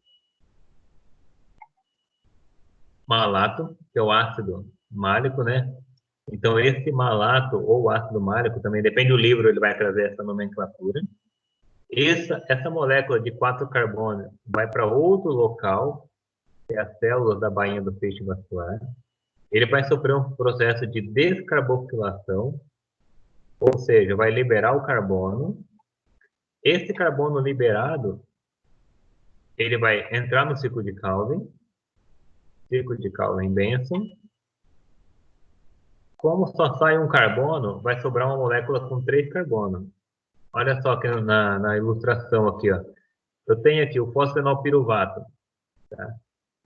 malato, que é o ácido málico, né? Então, esse malato ou ácido málico, também depende do livro, ele vai trazer essa nomenclatura. Essa molécula de 4 carbono vai para outro local, que é as células da bainha do feixe vascular. Ele vai sofrer um processo de descarboxilação, ou seja, vai liberar o carbono. Esse carbono liberado, ele vai entrar no ciclo de Calvin Benson. Como só sai um carbono, vai sobrar uma molécula com 3 carbonos. Olha só aqui na ilustração aqui, ó. Eu tenho aqui o fosfenolpiruvato, tá?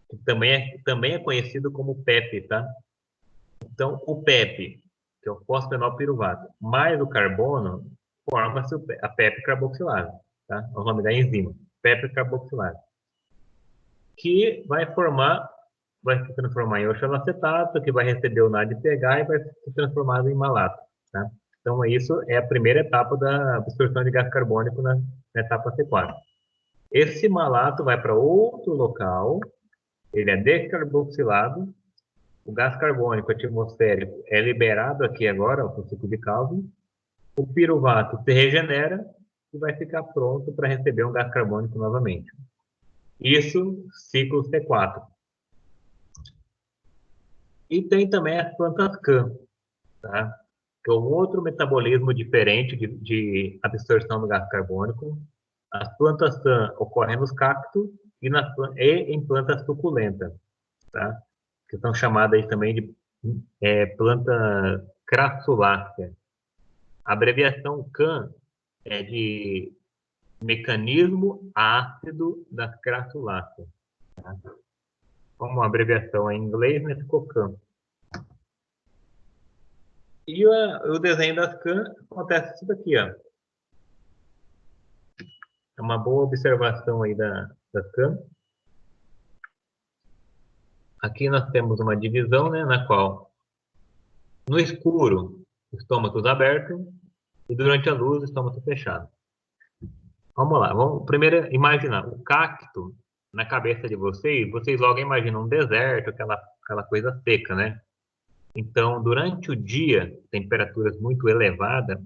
Que também é conhecido como PEP, tá? Então, o PEP, que é o fosfenolpiruvato, mais o carbono, forma-se a PEP carboxilase, tá? É o nome da enzima, PEP carboxilase, que vai se transformar em oxalacetato, que vai receber o NADPH e vai se transformar em malato, tá? Então, isso é a primeira etapa da absorção de gás carbônico na etapa C4. Esse malato vai para outro local, ele é descarboxilado, o gás carbônico atmosférico é liberado aqui agora, para o ciclo de Calvin, o piruvato se regenera e vai ficar pronto para receber um gás carbônico novamente. Isso, ciclo C4. E tem também as plantas CAN, tá? Que é um outro metabolismo diferente de absorção do gás carbônico. As plantas CAN ocorrem nos cactos e em plantas suculentas, tá? Que são chamadas aí também de planta crassulácea. A abreviação CAN é de mecanismo ácido das crassuláceas. Tá? Como a abreviação é em inglês, né, ficou CAN. E o desenho das CAN acontece isso daqui, ó. É uma boa observação aí das CAN. Aqui nós temos uma divisão, né, na qual, no escuro, estômatos abertos, e durante a luz, estômago fechado. Vamos lá, vamos primeiro imaginar o cacto na cabeça de vocês logo imaginam um deserto, aquela coisa seca, né? Então, durante o dia, temperaturas muito elevadas,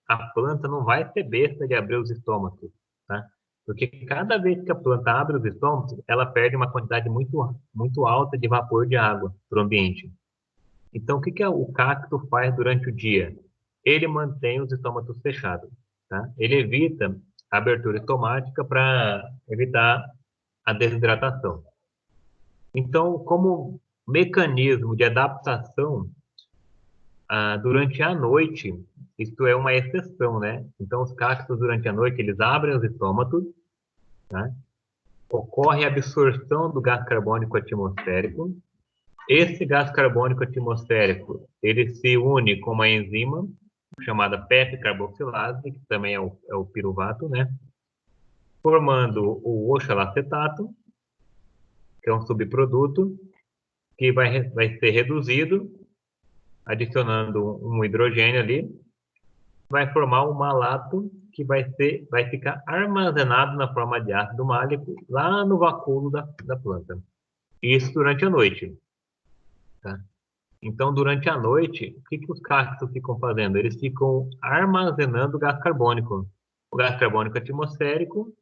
a planta não vai ser besta de abrir os estômagos, tá? Porque cada vez que a planta abre os estômagos, ela perde uma quantidade muito, muito alta de vapor de água para o ambiente. Então, o que o cacto faz durante o dia? Ele mantém os estômagos fechados, tá? Ele evita a abertura estomática para evitar a desidratação. Então, como mecanismo de adaptação, durante a noite, isto é uma exceção, né? Então, os cactos, durante a noite, eles abrem os estômatos, tá? Ocorre a absorção do gás carbônico atmosférico. Esse gás carbônico atmosférico, ele se une com uma enzima chamada PEP carboxilase, que também é o piruvato, né? Formando o oxalacetato, que é um subproduto, que vai ser reduzido, adicionando um hidrogênio ali, vai formar um malato que vai ficar armazenado na forma de ácido málico lá no vacúolo da planta. Isso durante a noite. Tá? Então, durante a noite, o que os cactos ficam fazendo? Eles ficam armazenando gás carbônico. O gás carbônico atmosférico,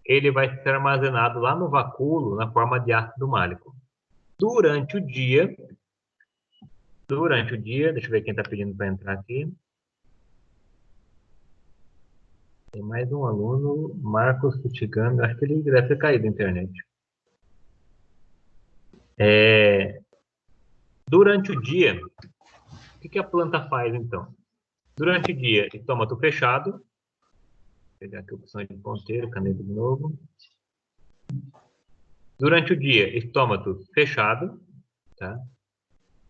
ele vai ser armazenado lá no vacúolo na forma de ácido málico. Durante o dia, deixa eu ver quem está pedindo para entrar aqui. Tem mais um aluno, Marcos Futigano, acho que ele deve ter caído na internet. Durante o dia, o que a planta faz então? Durante o dia, estômago fechado. Vou pegar aqui a opção de ponteiro, caneta de novo. Durante o dia, estômago fechado. Tá?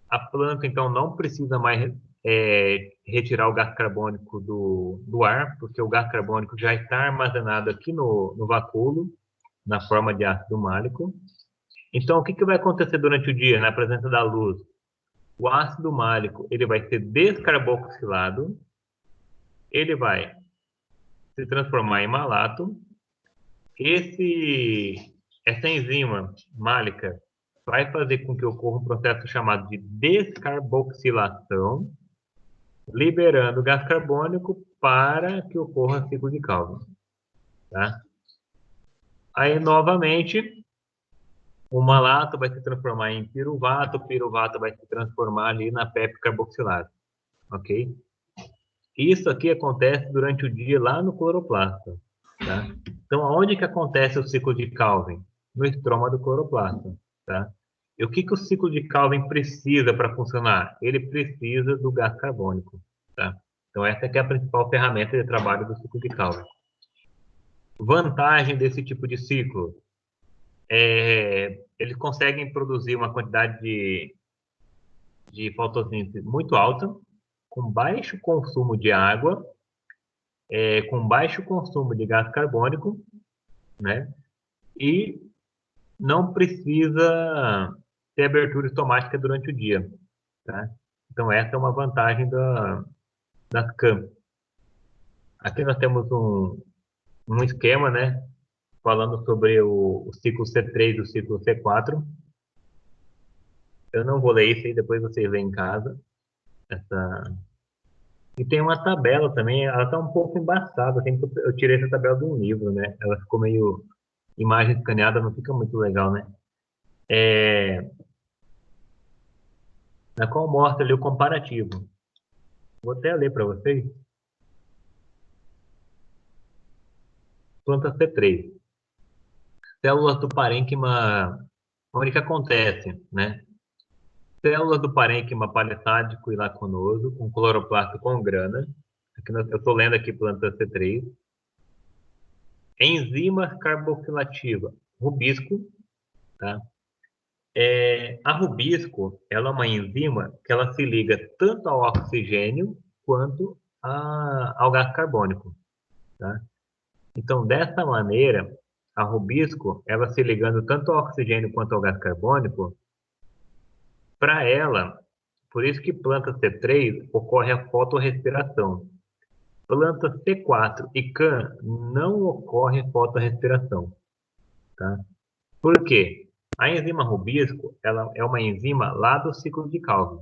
A planta, então, não precisa mais retirar o gás carbônico do ar, porque o gás carbônico já está armazenado aqui no vacúolo, na forma de ácido málico. Então, o que vai acontecer durante o dia, na presença da luz? O ácido málico, ele vai ser descarboxilado, ele vai se transformar em malato. Essa enzima málica vai fazer com que ocorra um processo chamado de descarboxilação, liberando gás carbônico para que ocorra ciclo de Calvin. Tá? Aí, novamente, o malato vai se transformar em piruvato, o piruvato vai se transformar ali na PEP carboxilase. Ok? Isso aqui acontece durante o dia lá no cloroplasto. Tá? Então, aonde que acontece o ciclo de Calvin? No estroma do cloroplasto. Tá? E o que o ciclo de Calvin precisa para funcionar? Ele precisa do gás carbônico. Tá? Então, essa aqui é a principal ferramenta de trabalho do ciclo de Calvin. Vantagem desse tipo de ciclo. Eles conseguem produzir uma quantidade de fotossíntese muito alta, com baixo consumo de água, com baixo consumo de gás carbônico, né? E não precisa ter abertura estomática durante o dia, tá? Então, essa é uma vantagem das CAM. Aqui nós temos um esquema, né? Falando sobre o ciclo C3 e o ciclo C4. Eu não vou ler isso aí, depois vocês lêem em casa. E tem uma tabela também, ela está um pouco embaçada, eu tirei essa tabela de um livro, né? Ela ficou meio imagem escaneada, não fica muito legal, né? Na qual mostra ali o comparativo. Vou até ler para vocês. Planta C3. Células do parênquima, onde que acontece, né? Células do parênquima paletádico e lacunoso, com cloroplasto com grana. Eu estou lendo aqui planta C3. Enzima carboxilativa, rubisco, tá? A rubisco, ela é uma enzima que ela se liga tanto ao oxigênio quanto ao gás carbônico, tá? Então, dessa maneira, a rubisco, ela se ligando tanto ao oxigênio quanto ao gás carbônico, para ela, por isso que planta C3 ocorre a fotorrespiração. Planta C4 e CAN não ocorre fotorrespiração, tá? Por quê? A enzima rubisco, ela é uma enzima lá do ciclo de Calvin.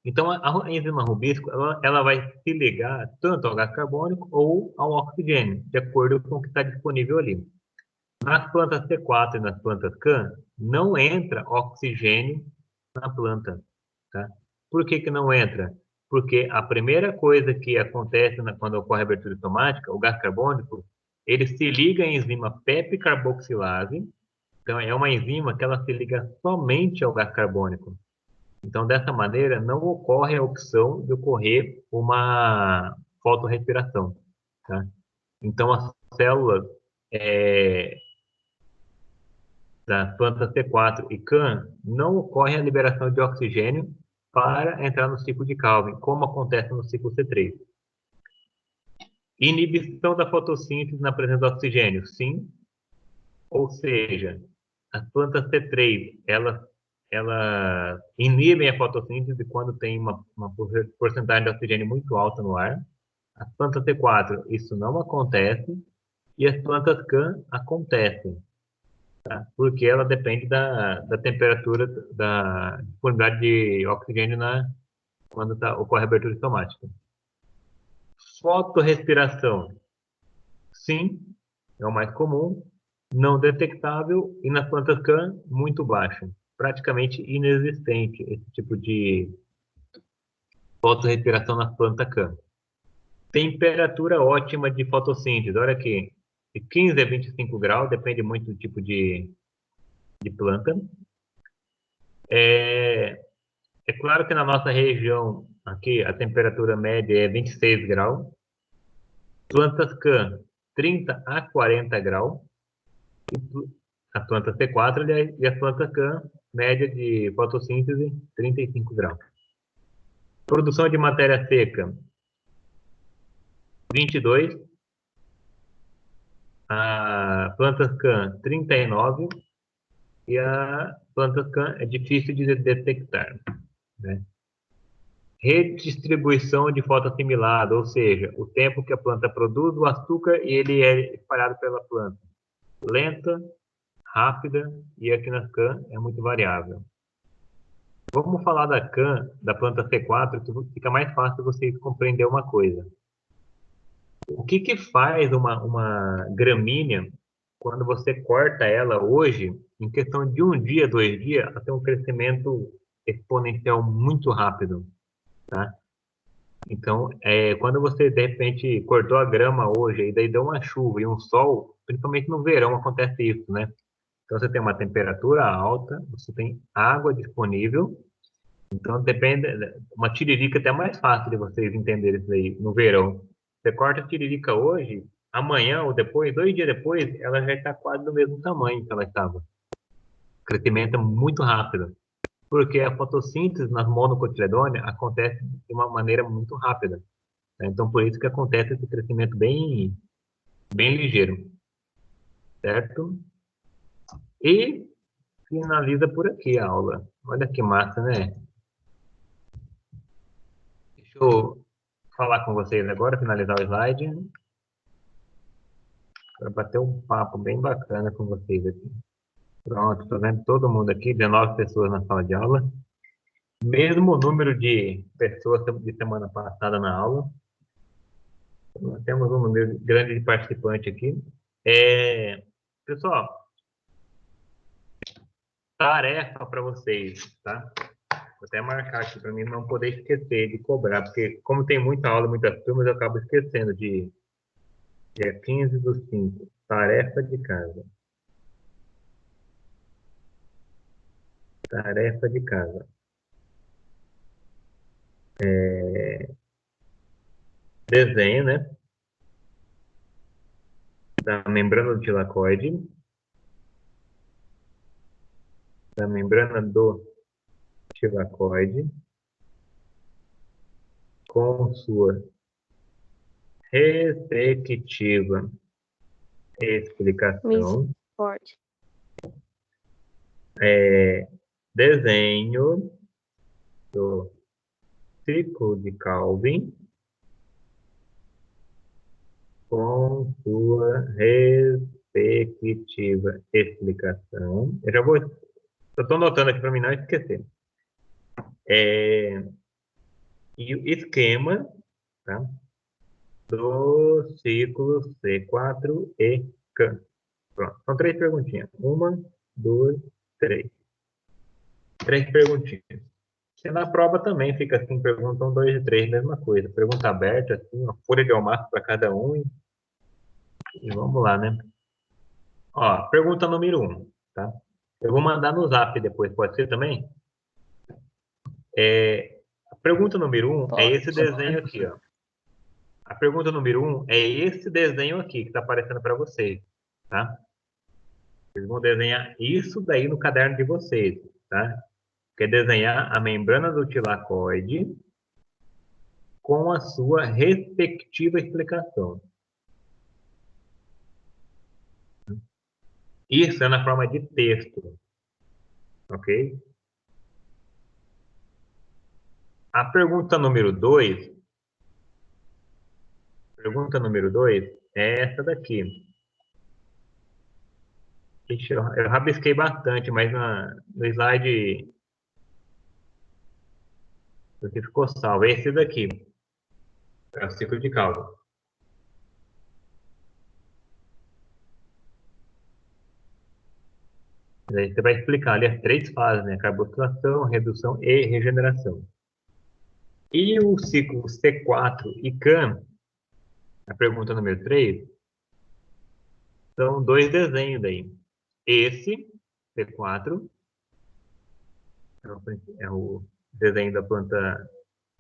Então, a enzima rubisco, ela vai se ligar tanto ao gás carbônico ou ao oxigênio, de acordo com o que está disponível ali. Nas plantas C4 e nas plantas CAN, não entra oxigênio na planta, tá? Por que que não entra? Porque a primeira coisa que acontece quando ocorre a abertura enzimática, o gás carbônico, ele se liga à enzima PEP carboxilase. Então, é uma enzima que ela se liga somente ao gás carbônico. Então, dessa maneira, não ocorre a opção de ocorrer uma fotorrespiração, tá? Então, as células da planta C4 e CAN não ocorre a liberação de oxigênio para entrar no ciclo de Calvin, como acontece no ciclo C3. Inibição da fotossíntese na presença de oxigênio, sim. Ou seja, as plantas C3, elas inibem a fotossíntese quando tem uma porcentagem de oxigênio muito alta no ar. As plantas C4, isso não acontece. E as plantas CAN acontecem, tá? Porque ela depende da temperatura, da disponibilidade de oxigênio quando ocorre a abertura estomática. Fotorrespiração, sim, é o mais comum, não detectável, e nas plantas CAN, muito baixo, praticamente inexistente esse tipo de fotorrespiração nas plantas CAN. Temperatura ótima de fotossíntese, olha aqui, de 15 a 25 graus, depende muito do tipo de planta. É claro que na nossa região, aqui, a temperatura média é 26 graus. Plantas CAN, 30 a 40 graus. A planta C4 e a planta CAN, média de fotossíntese, 35 graus. Produção de matéria seca, 22. A planta CAN, 39. E a planta CAN é difícil de detectar, né? Redistribuição de fotossimilado, ou seja, o tempo que a planta produz o açúcar e ele é espalhado pela planta. Lenta, rápida, e aqui na CAN é muito variável. Vamos falar da CAN, da planta C4, que fica mais fácil vocês compreender uma coisa. O que faz uma gramínea quando você corta ela hoje, em questão de um dia, 2 dias, ela tem um crescimento exponencial muito rápido, tá? Então, quando você, de repente, cortou a grama hoje, e daí deu uma chuva e um sol, principalmente no verão acontece isso, né? Então, você tem uma temperatura alta, você tem água disponível, então depende, uma tiririca até mais fácil de vocês entenderem isso aí, no verão. Você corta a tiririca hoje, amanhã ou depois, 2 dias depois, ela já está quase do mesmo tamanho que ela estava. O crescimento é muito rápido, porque a fotossíntese nas monocotiledôneas acontece de uma maneira muito rápida. Né? Então, por isso que acontece esse crescimento bem ligeiro, certo? E finaliza por aqui a aula. Olha que massa, né? Deixa eu falar com vocês agora, finalizar o slide. Para bater um papo bem bacana com vocês aqui. Pronto, estou vendo todo mundo aqui, 19 pessoas na sala de aula. Mesmo número de pessoas de semana passada na aula. Nós temos um número grande de participantes aqui. Pessoal, tarefa para vocês, tá? Vou até marcar aqui para mim não poder esquecer de cobrar, porque como tem muita aula, muitas turmas, eu acabo esquecendo de dia 15/5. Tarefa de casa. Tarefa de casa. Desenho, né? Da membrana do tilacoide. Da membrana do tilacoide. Com sua respectiva explicação. Forte. Desenho do ciclo de Calvin com sua respectiva explicação. Eu estou notando aqui para mim não esquecer. E o esquema, tá? Do ciclo C4 e K. Pronto, são 3 perguntinhas. 1, 2, 3. 3 perguntinhas. E na prova também fica assim, pergunta 1, 2 e 3, mesma coisa. Pergunta aberta, assim, uma folha de almoço para cada um. E vamos lá, né? Ó, pergunta número 1, tá? Eu vou mandar no zap depois, pode ser também? A pergunta número 1 é esse desenho aqui, ó. A pergunta número 1 é esse desenho aqui que está aparecendo para vocês, tá? Vocês vão desenhar isso daí no caderno de vocês, tá? Quer desenhar a membrana do tilacoide com a sua respectiva explicação. Isso é na forma de texto, ok? A pergunta número 2 é essa daqui. Ixi, eu rabisquei bastante, mas no slide o que ficou salvo é esse daqui. É o ciclo de Calvin. Daí você vai explicar ali as 3 fases, né? Carboxilação, redução e regeneração. E o ciclo C4 e CAM, a pergunta número 3, são 2 desenhos daí. Esse, C4, é o desenho da planta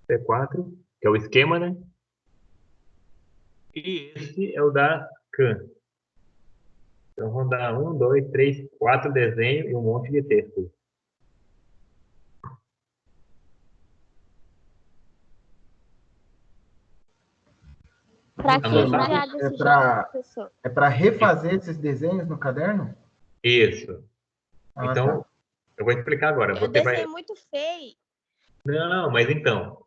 C4, que é o esquema, né? E esse é o da CAM. Então, vamos dar 1, 2, 3, 4 desenhos e um monte de texto. Para que usar desse jeito, professor? É para refazer esses desenhos no caderno? Isso. Então, tá. eu vou explicar agora. Eu desenhei muito feio. Não, mas então,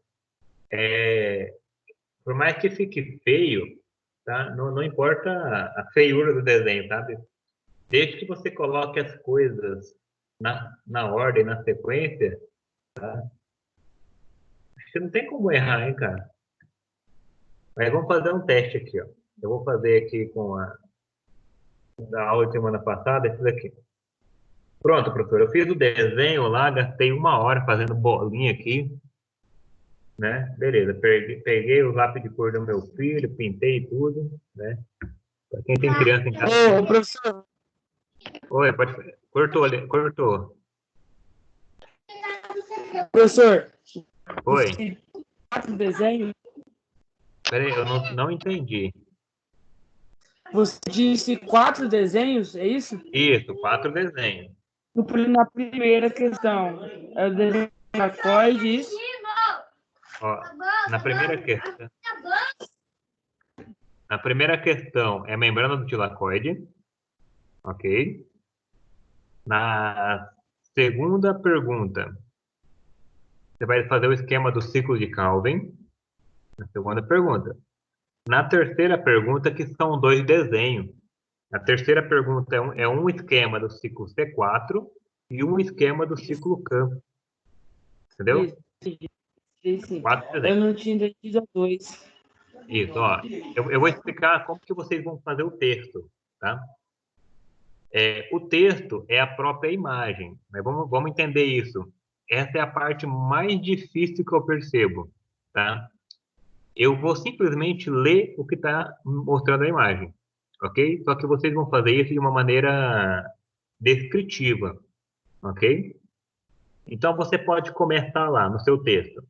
por mais que fique feio, tá? Não importa a feiura do desenho, sabe? Desde que você coloque as coisas na ordem, na sequência, tá? Você não tem como errar, hein, cara? Mas vamos fazer um teste aqui, ó. Eu vou fazer aqui com da aula de semana passada, esse daqui. Pronto, professor. Eu fiz o desenho lá, gastei 1 hora fazendo bolinha aqui, né? Beleza. Peguei o lápis de cor do meu filho, pintei tudo, né? Pra quem tem criança em casa. Ô, professor. Oi, pode. Cortou. Professor. Oi. 4 desenhos. Peraí, eu não entendi. Você disse 4 desenhos, é isso? Isso, 4 desenhos. Na primeira questão, é o desenho de tilacoide, isso? Ó, na primeira questão é membrana do tilacoide, ok? Na segunda pergunta, você vai fazer o esquema do ciclo de Calvin. Na segunda pergunta. Na terceira pergunta, que são 2 desenhos. A terceira pergunta é um esquema do ciclo C4 e um esquema do ciclo CAM. Entendeu? Sim. 4 Eu desenhos. não tinha entendido a 2. Isso, ó. Eu vou explicar como que vocês vão fazer o texto, tá? O texto é a própria imagem, mas vamos entender isso. Essa é a parte mais difícil que eu percebo, tá? Eu vou simplesmente ler o que está mostrando a imagem, ok? Só que vocês vão fazer isso de uma maneira descritiva, ok? Então, você pode começar lá no seu texto.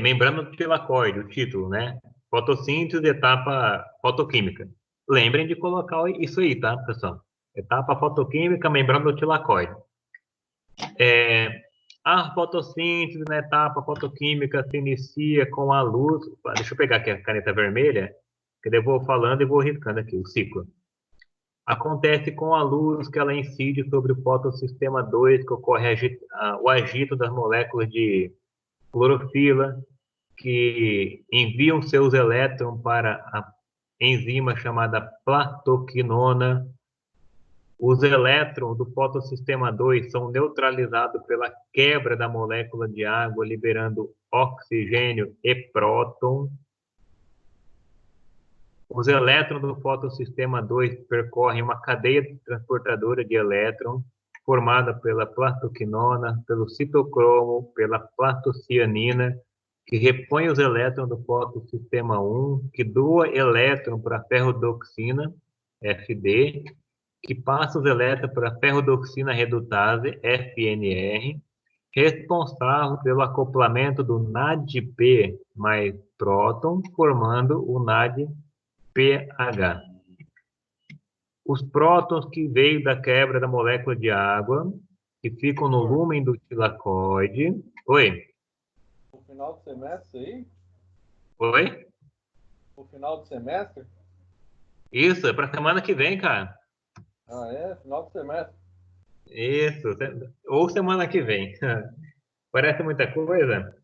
Membrana do tilacoide, o título, né? Fotossíntese, etapa fotoquímica. Lembrem de colocar isso aí, tá, pessoal? Etapa fotoquímica, membrana do tilacoide. A fotossíntese na etapa fotoquímica se inicia com a luz. Deixa eu pegar aqui a caneta vermelha, que eu vou falando e vou riscando aqui o ciclo. Acontece com a luz que ela incide sobre o fotossistema 2, que ocorre o agito das moléculas de clorofila, que enviam seus elétrons para a enzima chamada platoquinona. Os elétrons do fotossistema 2 são neutralizados pela quebra da molécula de água, liberando oxigênio e próton. Os elétrons do fotossistema 2 percorrem uma cadeia transportadora de elétrons, formada pela platoquinona, pelo citocromo, pela platocianina, que repõe os elétrons do fotossistema 1, que doa elétron para a ferrodoxina, FD, que passa os elétrons para a ferrodoxina redutase, FNR, responsável pelo acoplamento do NADP mais próton, formando o NADPH. Os prótons que veio da quebra da molécula de água, que ficam no lúmen do tilacoide. Oi? No final do semestre aí? Oi? No final do semestre? Isso, é para semana que vem, cara. Ah, é? Final do semestre. Isso, ou semana que vem. Parece muita coisa?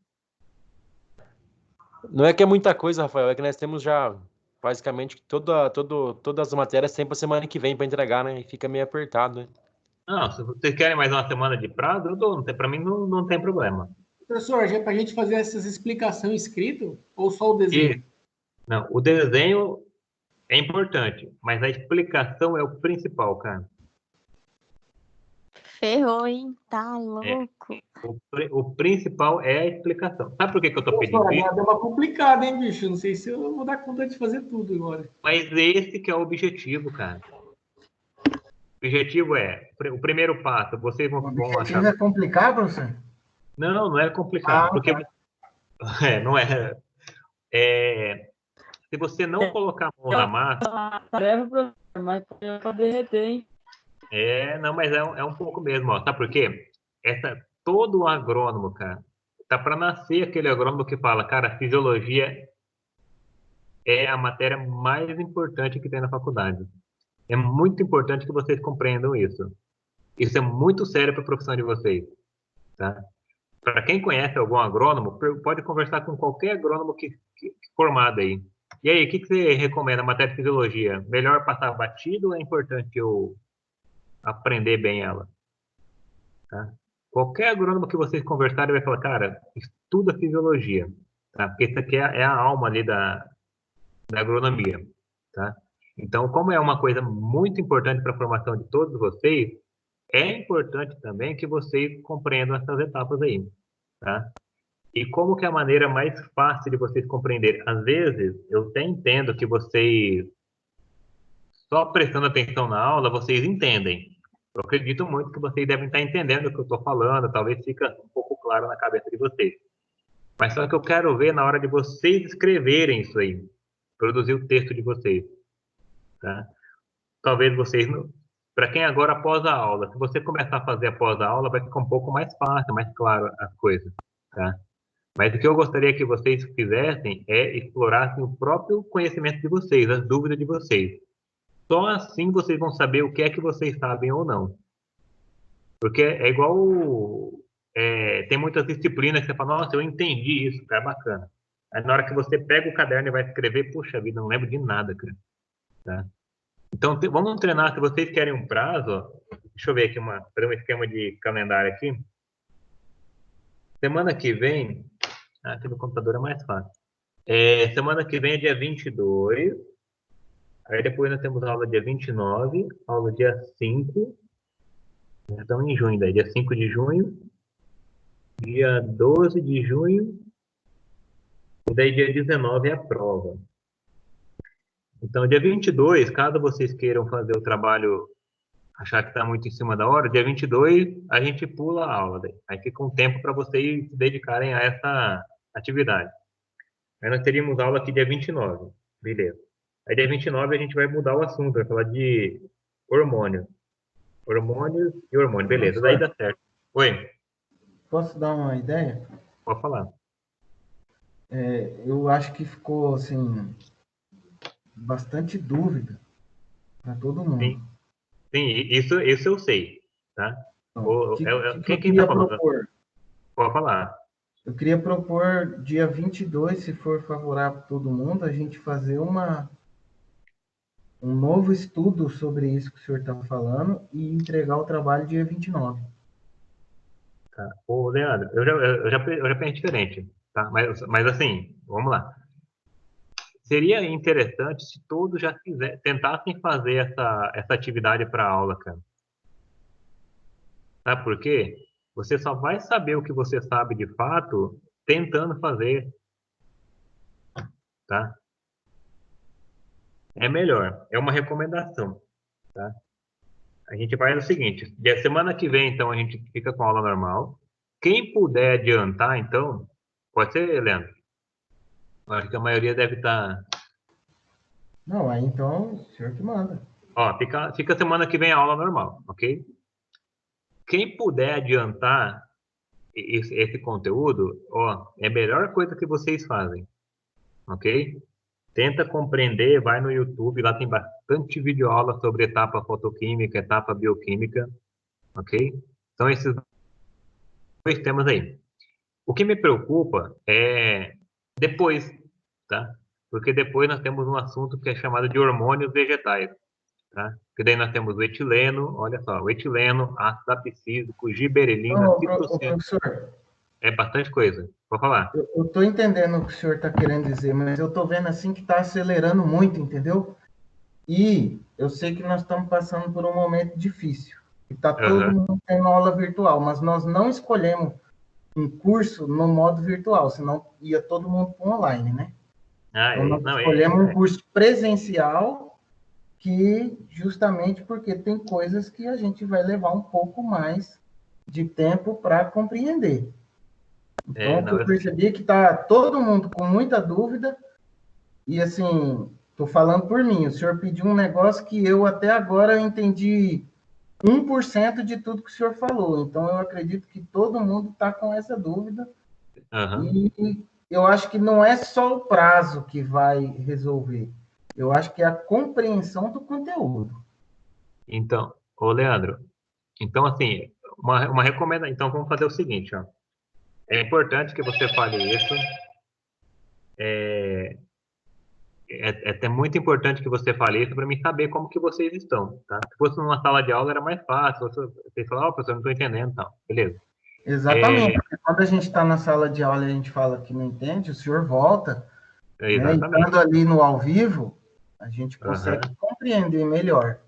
Não é que é muita coisa, Rafael, é que nós temos já basicamente todas as matérias sempre a semana que vem para entregar, né? E fica meio apertado, né? Não, se vocês querem mais uma semana de prazo, eu dou. Para mim não tem problema. Professor, já é para a gente fazer essas explicações escrito ou só o desenho? Não, o desenho é importante, mas a explicação é o principal, cara. Ferrou, hein? Tá louco. O principal é a explicação. Sabe por que eu tô pedindo isso? Deu uma complicada, hein, bicho? Não sei se eu vou dar conta de fazer tudo agora. Mas esse que é o objetivo, cara. O objetivo o primeiro passo, vocês vão achar... O objetivo é complicar, professor? Não é complicado, porque... Tá. Não é... Se você não colocar a mão na massa... Tarefa, mas para derreter, hein? Não, mas é um pouco mesmo, ó. Sabe por quê? Todo agrônomo, cara, tá para nascer aquele agrônomo que fala, cara, fisiologia é a matéria mais importante que tem na faculdade. É muito importante que vocês compreendam isso. Isso é muito sério para a profissão de vocês, tá? Para quem conhece algum agrônomo, pode conversar com qualquer agrônomo que formado aí. E aí, o que você recomenda? Matéria de fisiologia? Melhor passar batido ou é importante eu aprender bem ela? Tá? Qualquer agrônomo que vocês conversarem vai falar, cara, estuda fisiologia, tá? Porque isso aqui é a alma ali da agronomia, tá? Então, como é uma coisa muito importante para a formação de todos vocês, é importante também que vocês compreendam essas etapas aí, tá? E como que é a maneira mais fácil de vocês compreenderem? Às vezes, eu até entendo que vocês, só prestando atenção na aula, vocês entendem. Eu acredito muito que vocês devem estar entendendo o que eu estou falando, talvez fique um pouco claro na cabeça de vocês. Mas só que eu quero ver na hora de vocês escreverem isso aí, produzir o texto de vocês. tá? Talvez vocês, para quem agora após a aula, se você começar a fazer após a aula, vai ficar um pouco mais fácil, mais claro as coisas, tá? Mas o que eu gostaria que vocês fizessem é explorassem o próprio conhecimento de vocês, as dúvidas de vocês. Só assim vocês vão saber o que é que vocês sabem ou não. Porque é igual... tem muitas disciplinas que você fala, nossa, eu entendi isso, cara, bacana. Aí na hora que você pega o caderno e vai escrever, puxa vida, não lembro de nada, cara. Tá? Então, vamos treinar, se vocês querem um prazo, ó, deixa eu ver aqui, fazer um esquema de calendário aqui. Semana que vem, aqui no computador é mais fácil. Semana que vem é dia 22, aí depois nós temos aula dia 29, aula dia 5, então em junho, daí dia 5 de junho, dia 12 de junho, e daí dia 19 é a prova. Então, dia 22, caso vocês queiram fazer o trabalho, achar que está muito em cima da hora, dia 22 a gente pula a aula. Daí. Aí fica um tempo para vocês se dedicarem a essa atividade. Aí nós teríamos aula aqui dia 29, beleza. Aí dia 29 a gente vai mudar o assunto, vai falar de hormônios. Hormônios e hormônios, beleza, daí dá certo. Oi? Posso dar uma ideia? Pode falar. Eu acho que ficou, assim, bastante dúvida para todo mundo. Sim, sim, isso eu sei, tá? Então, Quem tá falando? Pode falar. Eu queria propor dia 22, se for favorável para todo mundo, a gente fazer um novo estudo sobre isso que o senhor estava falando e entregar o trabalho dia 29. Tá. Ô, Leandro, eu já pensei diferente, tá? Mas assim, vamos lá. Seria interessante se todos já tentassem fazer essa atividade para aula, cara. Sabe por quê? Você só vai saber o que você sabe de fato tentando fazer, tá? É melhor, é uma recomendação, tá? A gente faz o seguinte, semana que vem, então, a gente fica com a aula normal. Quem puder adiantar, então, pode ser, Leandro? Acho que a maioria deve estar... Não, aí então, o senhor que manda. Ó, fica semana que vem a aula normal, ok? Quem puder adiantar esse conteúdo, ó, é a melhor coisa que vocês fazem, ok? Tenta compreender, vai no YouTube, lá tem bastante videoaula sobre etapa fotoquímica, etapa bioquímica, ok? Então, esses dois temas aí. O que me preocupa é depois, tá? Porque depois nós temos um assunto que é chamado de hormônios vegetais, tá? Que daí nós temos o etileno, olha só, o etileno, ácido abscísico, giberelina, citociana. Professor, é bastante coisa. Vou falar. Eu estou entendendo o que o senhor está querendo dizer, mas eu estou vendo assim que está acelerando muito, entendeu? E eu sei que nós estamos passando por um momento difícil. Está todo mundo tendo aula virtual, mas nós não escolhemos um curso no modo virtual, senão ia todo mundo para online, né? Então, nós escolhemos um curso presencial, que justamente porque tem coisas que a gente vai levar um pouco mais de tempo para compreender. Então, eu percebi que está todo mundo com muita dúvida, e assim, estou falando por mim, o senhor pediu um negócio que eu até agora entendi 1% de tudo que o senhor falou, então eu acredito que todo mundo está com essa dúvida, e eu acho que não é só o prazo que vai resolver, eu acho que é a compreensão do conteúdo. Então, ô Leandro, então assim, uma recomendação, então vamos fazer o seguinte, ó. É importante que você fale isso. É muito importante que você fale isso para mim saber como que vocês estão, tá? Se fosse numa sala de aula era mais fácil. Você falar, professor, não estou entendendo, tal. Beleza. Exatamente. Porque quando a gente está na sala de aula e a gente fala que não entende, o senhor volta. Né? Estando ali no ao vivo, a gente consegue compreender melhor.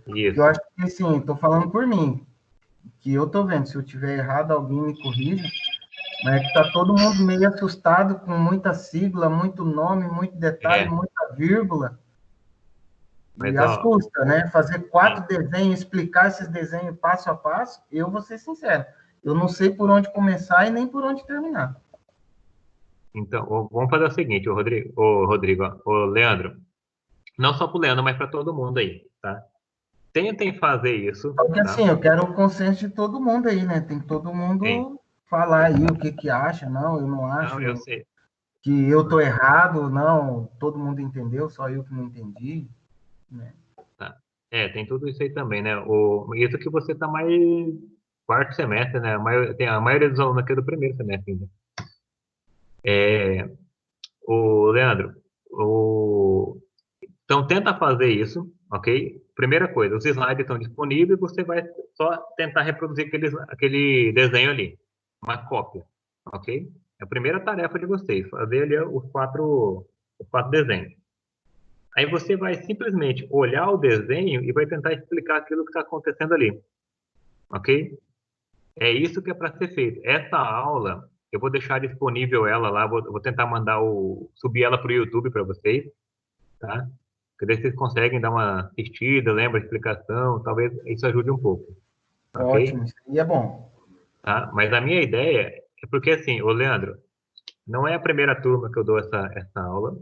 Isso. Eu acho que, assim, estou falando por mim, que eu estou vendo, se eu tiver errado, alguém me corrija, mas é que está todo mundo meio assustado com muita sigla, muito nome, muito detalhe, muita vírgula. Mas, e assusta, né? Fazer 4 desenhos, explicar esses desenhos passo a passo, eu vou ser sincero, eu não sei por onde começar e nem por onde terminar. Então, vamos fazer o seguinte, o Leandro. Não só pro Leandro, mas para todo mundo aí, tá? Tentem fazer isso. Porque tá? assim, eu quero o consenso de todo mundo aí, né? Tem que todo mundo Sim. falar aí o que acha. Não, eu não acho Não, eu sei. que eu tô errado. Não, todo mundo entendeu, só eu que não entendi. Né? Tá. Tem tudo isso aí também, né? Isso que você tá mais quarto semestre, né? Tem a maioria dos alunos aqui é do primeiro semestre ainda. O Leandro, então tenta fazer isso, ok? Primeira coisa, os slides estão disponíveis, você vai só tentar reproduzir aquele desenho ali, uma cópia, ok? É a primeira tarefa de vocês, fazer ali os quatro desenhos. Aí você vai simplesmente olhar o desenho e vai tentar explicar aquilo que está acontecendo ali, ok? É isso que é para ser feito. Essa aula, eu vou deixar disponível ela lá, vou tentar subir ela para o YouTube para vocês, tá? Porque daí vocês conseguem dar uma assistida, lembra a explicação, talvez isso ajude um pouco, ok? Ótimo, isso aí é bom. Tá? Mas a minha ideia é porque assim, ô Leandro, não é a primeira turma que eu dou essa aula.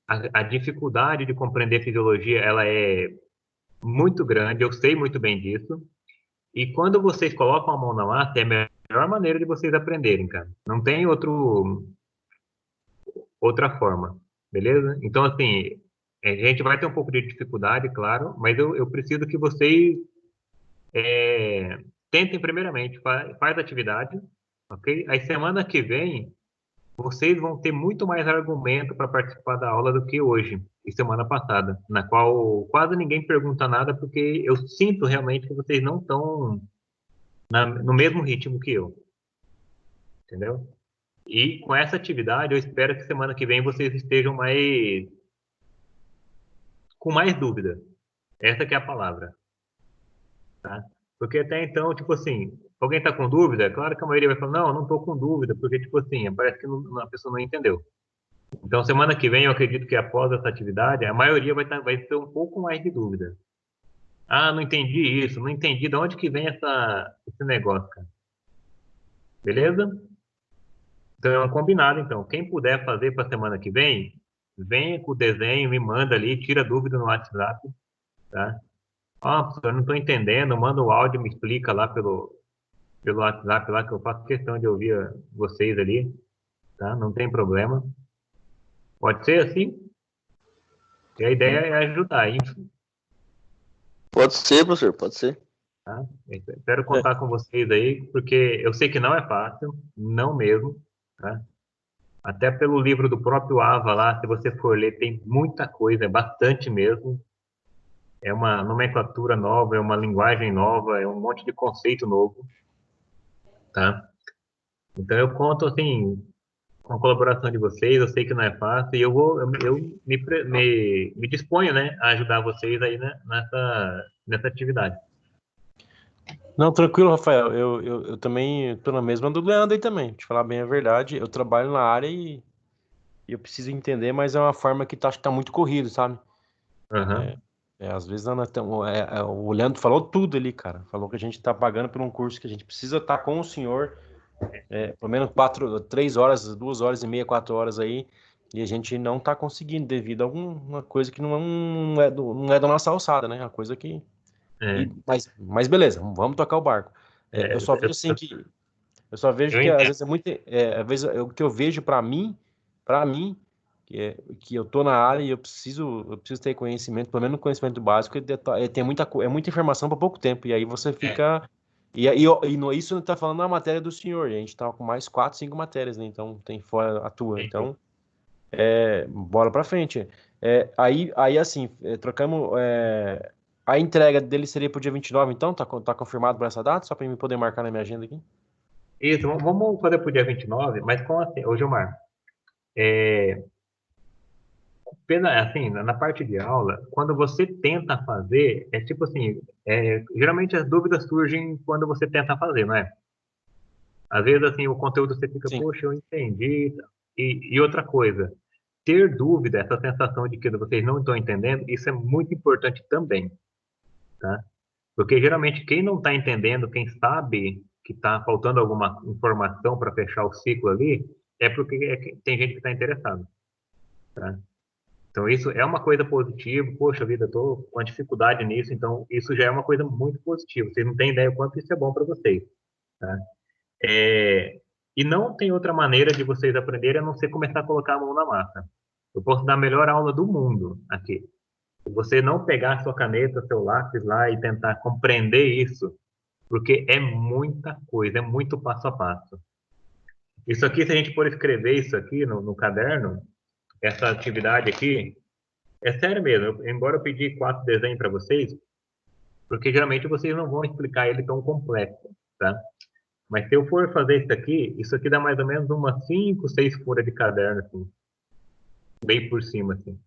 A dificuldade de compreender fisiologia, ela é muito grande, eu sei muito bem disso. E quando vocês colocam a mão na massa, é a melhor maneira de vocês aprenderem, cara. Não tem outra forma, beleza? Então, assim, a gente vai ter um pouco de dificuldade, claro, mas eu preciso que vocês tentem primeiramente, faz atividade, ok? Aí semana que vem, vocês vão ter muito mais argumento para participar da aula do que hoje e semana passada, na qual quase ninguém pergunta nada, porque eu sinto realmente que vocês não estão no mesmo ritmo que eu, entendeu? E com essa atividade, eu espero que semana que vem vocês estejam com mais dúvida. Essa que é a palavra, tá? Porque até então, tipo assim, alguém está com dúvida, claro que a maioria vai falar, não, eu não estou com dúvida, porque, tipo assim, parece que a pessoa não entendeu. Então, semana que vem, eu acredito que após essa atividade, a maioria vai ter um pouco mais de dúvida. Ah, não entendi isso, não entendi de onde que vem esse negócio, cara. Beleza? Então, é um combinado, então. Quem puder fazer para semana que vem, venha com o desenho, me manda ali, tira dúvida no WhatsApp, tá? Ah, professor, eu não estou entendendo, manda o áudio, me explica lá pelo WhatsApp lá, que eu faço questão de ouvir vocês ali, tá? Não tem problema. Pode ser assim? E a ideia é ajudar, hein? Pode ser, professor, pode ser. Tá? Espero contar com vocês aí, porque eu sei que não é fácil, não mesmo, tá? Até pelo livro do próprio Ava lá, se você for ler, tem muita coisa, é bastante mesmo. É uma nomenclatura nova, é uma linguagem nova, é um monte de conceito novo, tá? Então eu conto, assim, com a colaboração de vocês, eu sei que não é fácil, e eu me disponho, né, a ajudar vocês aí, né, nessa atividade. Não, tranquilo, Rafael. Eu também tô na mesma do Leandro aí também. Te falar bem a verdade, eu trabalho na área e eu preciso entender, mas é uma forma que acho que tá muito corrido, sabe? Uhum. Às vezes o Leandro falou tudo ali, cara. Falou que a gente tá pagando por um curso que a gente precisa estar com o senhor pelo menos 3 horas, 2h30, 4 horas aí, e a gente não tá conseguindo devido a alguma coisa que não é da nossa alçada, né? Uma coisa que... Mas beleza, vamos tocar o barco. Eu só vejo assim que... Eu só vejo que às vezes é muito... às vezes o que eu vejo para mim, que eu tô na área e eu preciso ter conhecimento, pelo menos conhecimento básico, tem muita informação para pouco tempo, e aí você fica... Isso tá falando na matéria do senhor, e a gente tá com mais 4, 5 matérias, né? Então tem fora a tua. Então, bora pra frente. Aí assim, trocamos... a entrega dele seria pro dia 29, então? Tá confirmado para essa data? Só para eu poder marcar na minha agenda aqui? Isso, vamos fazer pro dia 29, mas como assim, ô Gilmar, assim, na parte de aula, quando você tenta fazer, é tipo assim, geralmente as dúvidas surgem quando você tenta fazer, não é? Às vezes, assim, o conteúdo você fica, Sim. poxa, eu entendi. E outra coisa, ter dúvida, essa sensação de que vocês não estão entendendo, isso é muito importante também, tá? Porque geralmente quem não está entendendo, quem sabe que está faltando alguma informação para fechar o ciclo ali, é porque tem gente que está interessada, tá? Então, isso é uma coisa positiva. Poxa vida, eu tô com uma dificuldade nisso, então isso já é uma coisa muito positiva. Vocês não têm ideia o quanto isso é bom para vocês, tá? E não tem outra maneira de vocês aprenderem a não ser começar a colocar a mão na massa. Eu posso dar a melhor aula do mundo aqui. Se você não pegar sua caneta, seu lápis lá e tentar compreender isso, porque é muita coisa, é muito passo a passo. Isso aqui, se a gente for escrever isso aqui no caderno, essa atividade aqui, é sério mesmo. Embora eu pedi 4 desenhos para vocês, porque geralmente vocês não vão explicar ele tão complexo, tá? Mas se eu for fazer isso aqui dá mais ou menos umas 5, 6 folhas de caderno, assim, bem por cima, assim.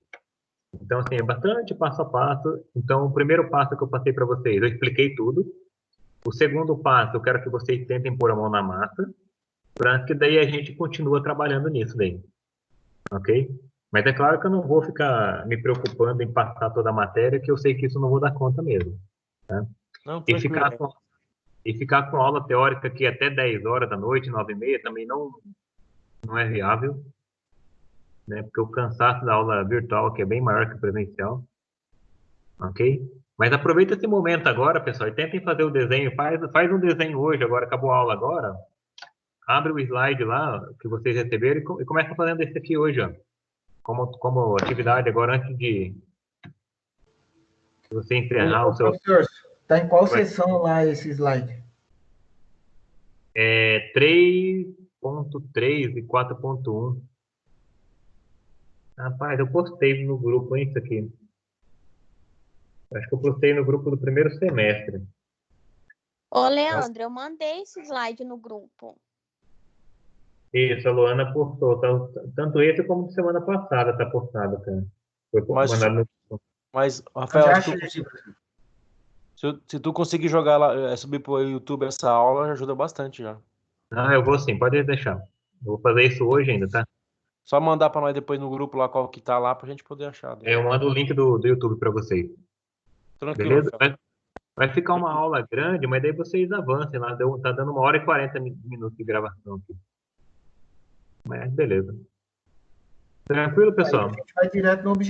Então, assim, é bastante passo a passo. Então, o primeiro passo que eu passei para vocês, eu expliquei tudo. O segundo passo, eu quero que vocês tentem pôr a mão na massa, para que daí a gente continua trabalhando nisso daí, ok? Mas é claro que eu não vou ficar me preocupando em passar toda a matéria, que eu sei que isso não vou dar conta mesmo, tá? Não, E ficar com aula teórica aqui até 10 horas da noite, 9h30, também não é viável, né? Porque o cansaço da aula virtual aqui é bem maior que o presencial, ok? Mas aproveita esse momento agora, pessoal, e tentem fazer o desenho. Faz um desenho hoje, agora acabou a aula agora. Abre o slide lá que vocês receberam e começa fazendo esse aqui hoje, ó. Como atividade agora, antes de você encerrar o seu... Professor, está em qual sessão lá esse slide? 3.3 e 4.1. Rapaz, eu postei no grupo, hein, isso aqui. Acho que eu postei no grupo do primeiro semestre. Ô, Leandro, eu mandei esse slide no grupo. Isso, a Luana postou. Tanto esse como de semana passada tá postado, cara. Foi mandado no... Mas, Rafael, Já se achei. se tu conseguir jogar lá, subir pro YouTube essa aula, ajuda bastante já. Eu vou sim, pode deixar. Eu vou fazer isso hoje ainda, tá? Só mandar para nós depois no grupo lá qual que tá lá pra gente poder achar. Eu mando o link do YouTube para vocês. Tranquilo, Beleza? Rafael. Vai ficar uma aula grande, mas daí vocês avancem lá. Tá dando 1h40 minutos de gravação aqui. Mas beleza. Tranquilo, pessoal? Aí a gente vai direto no objetivo.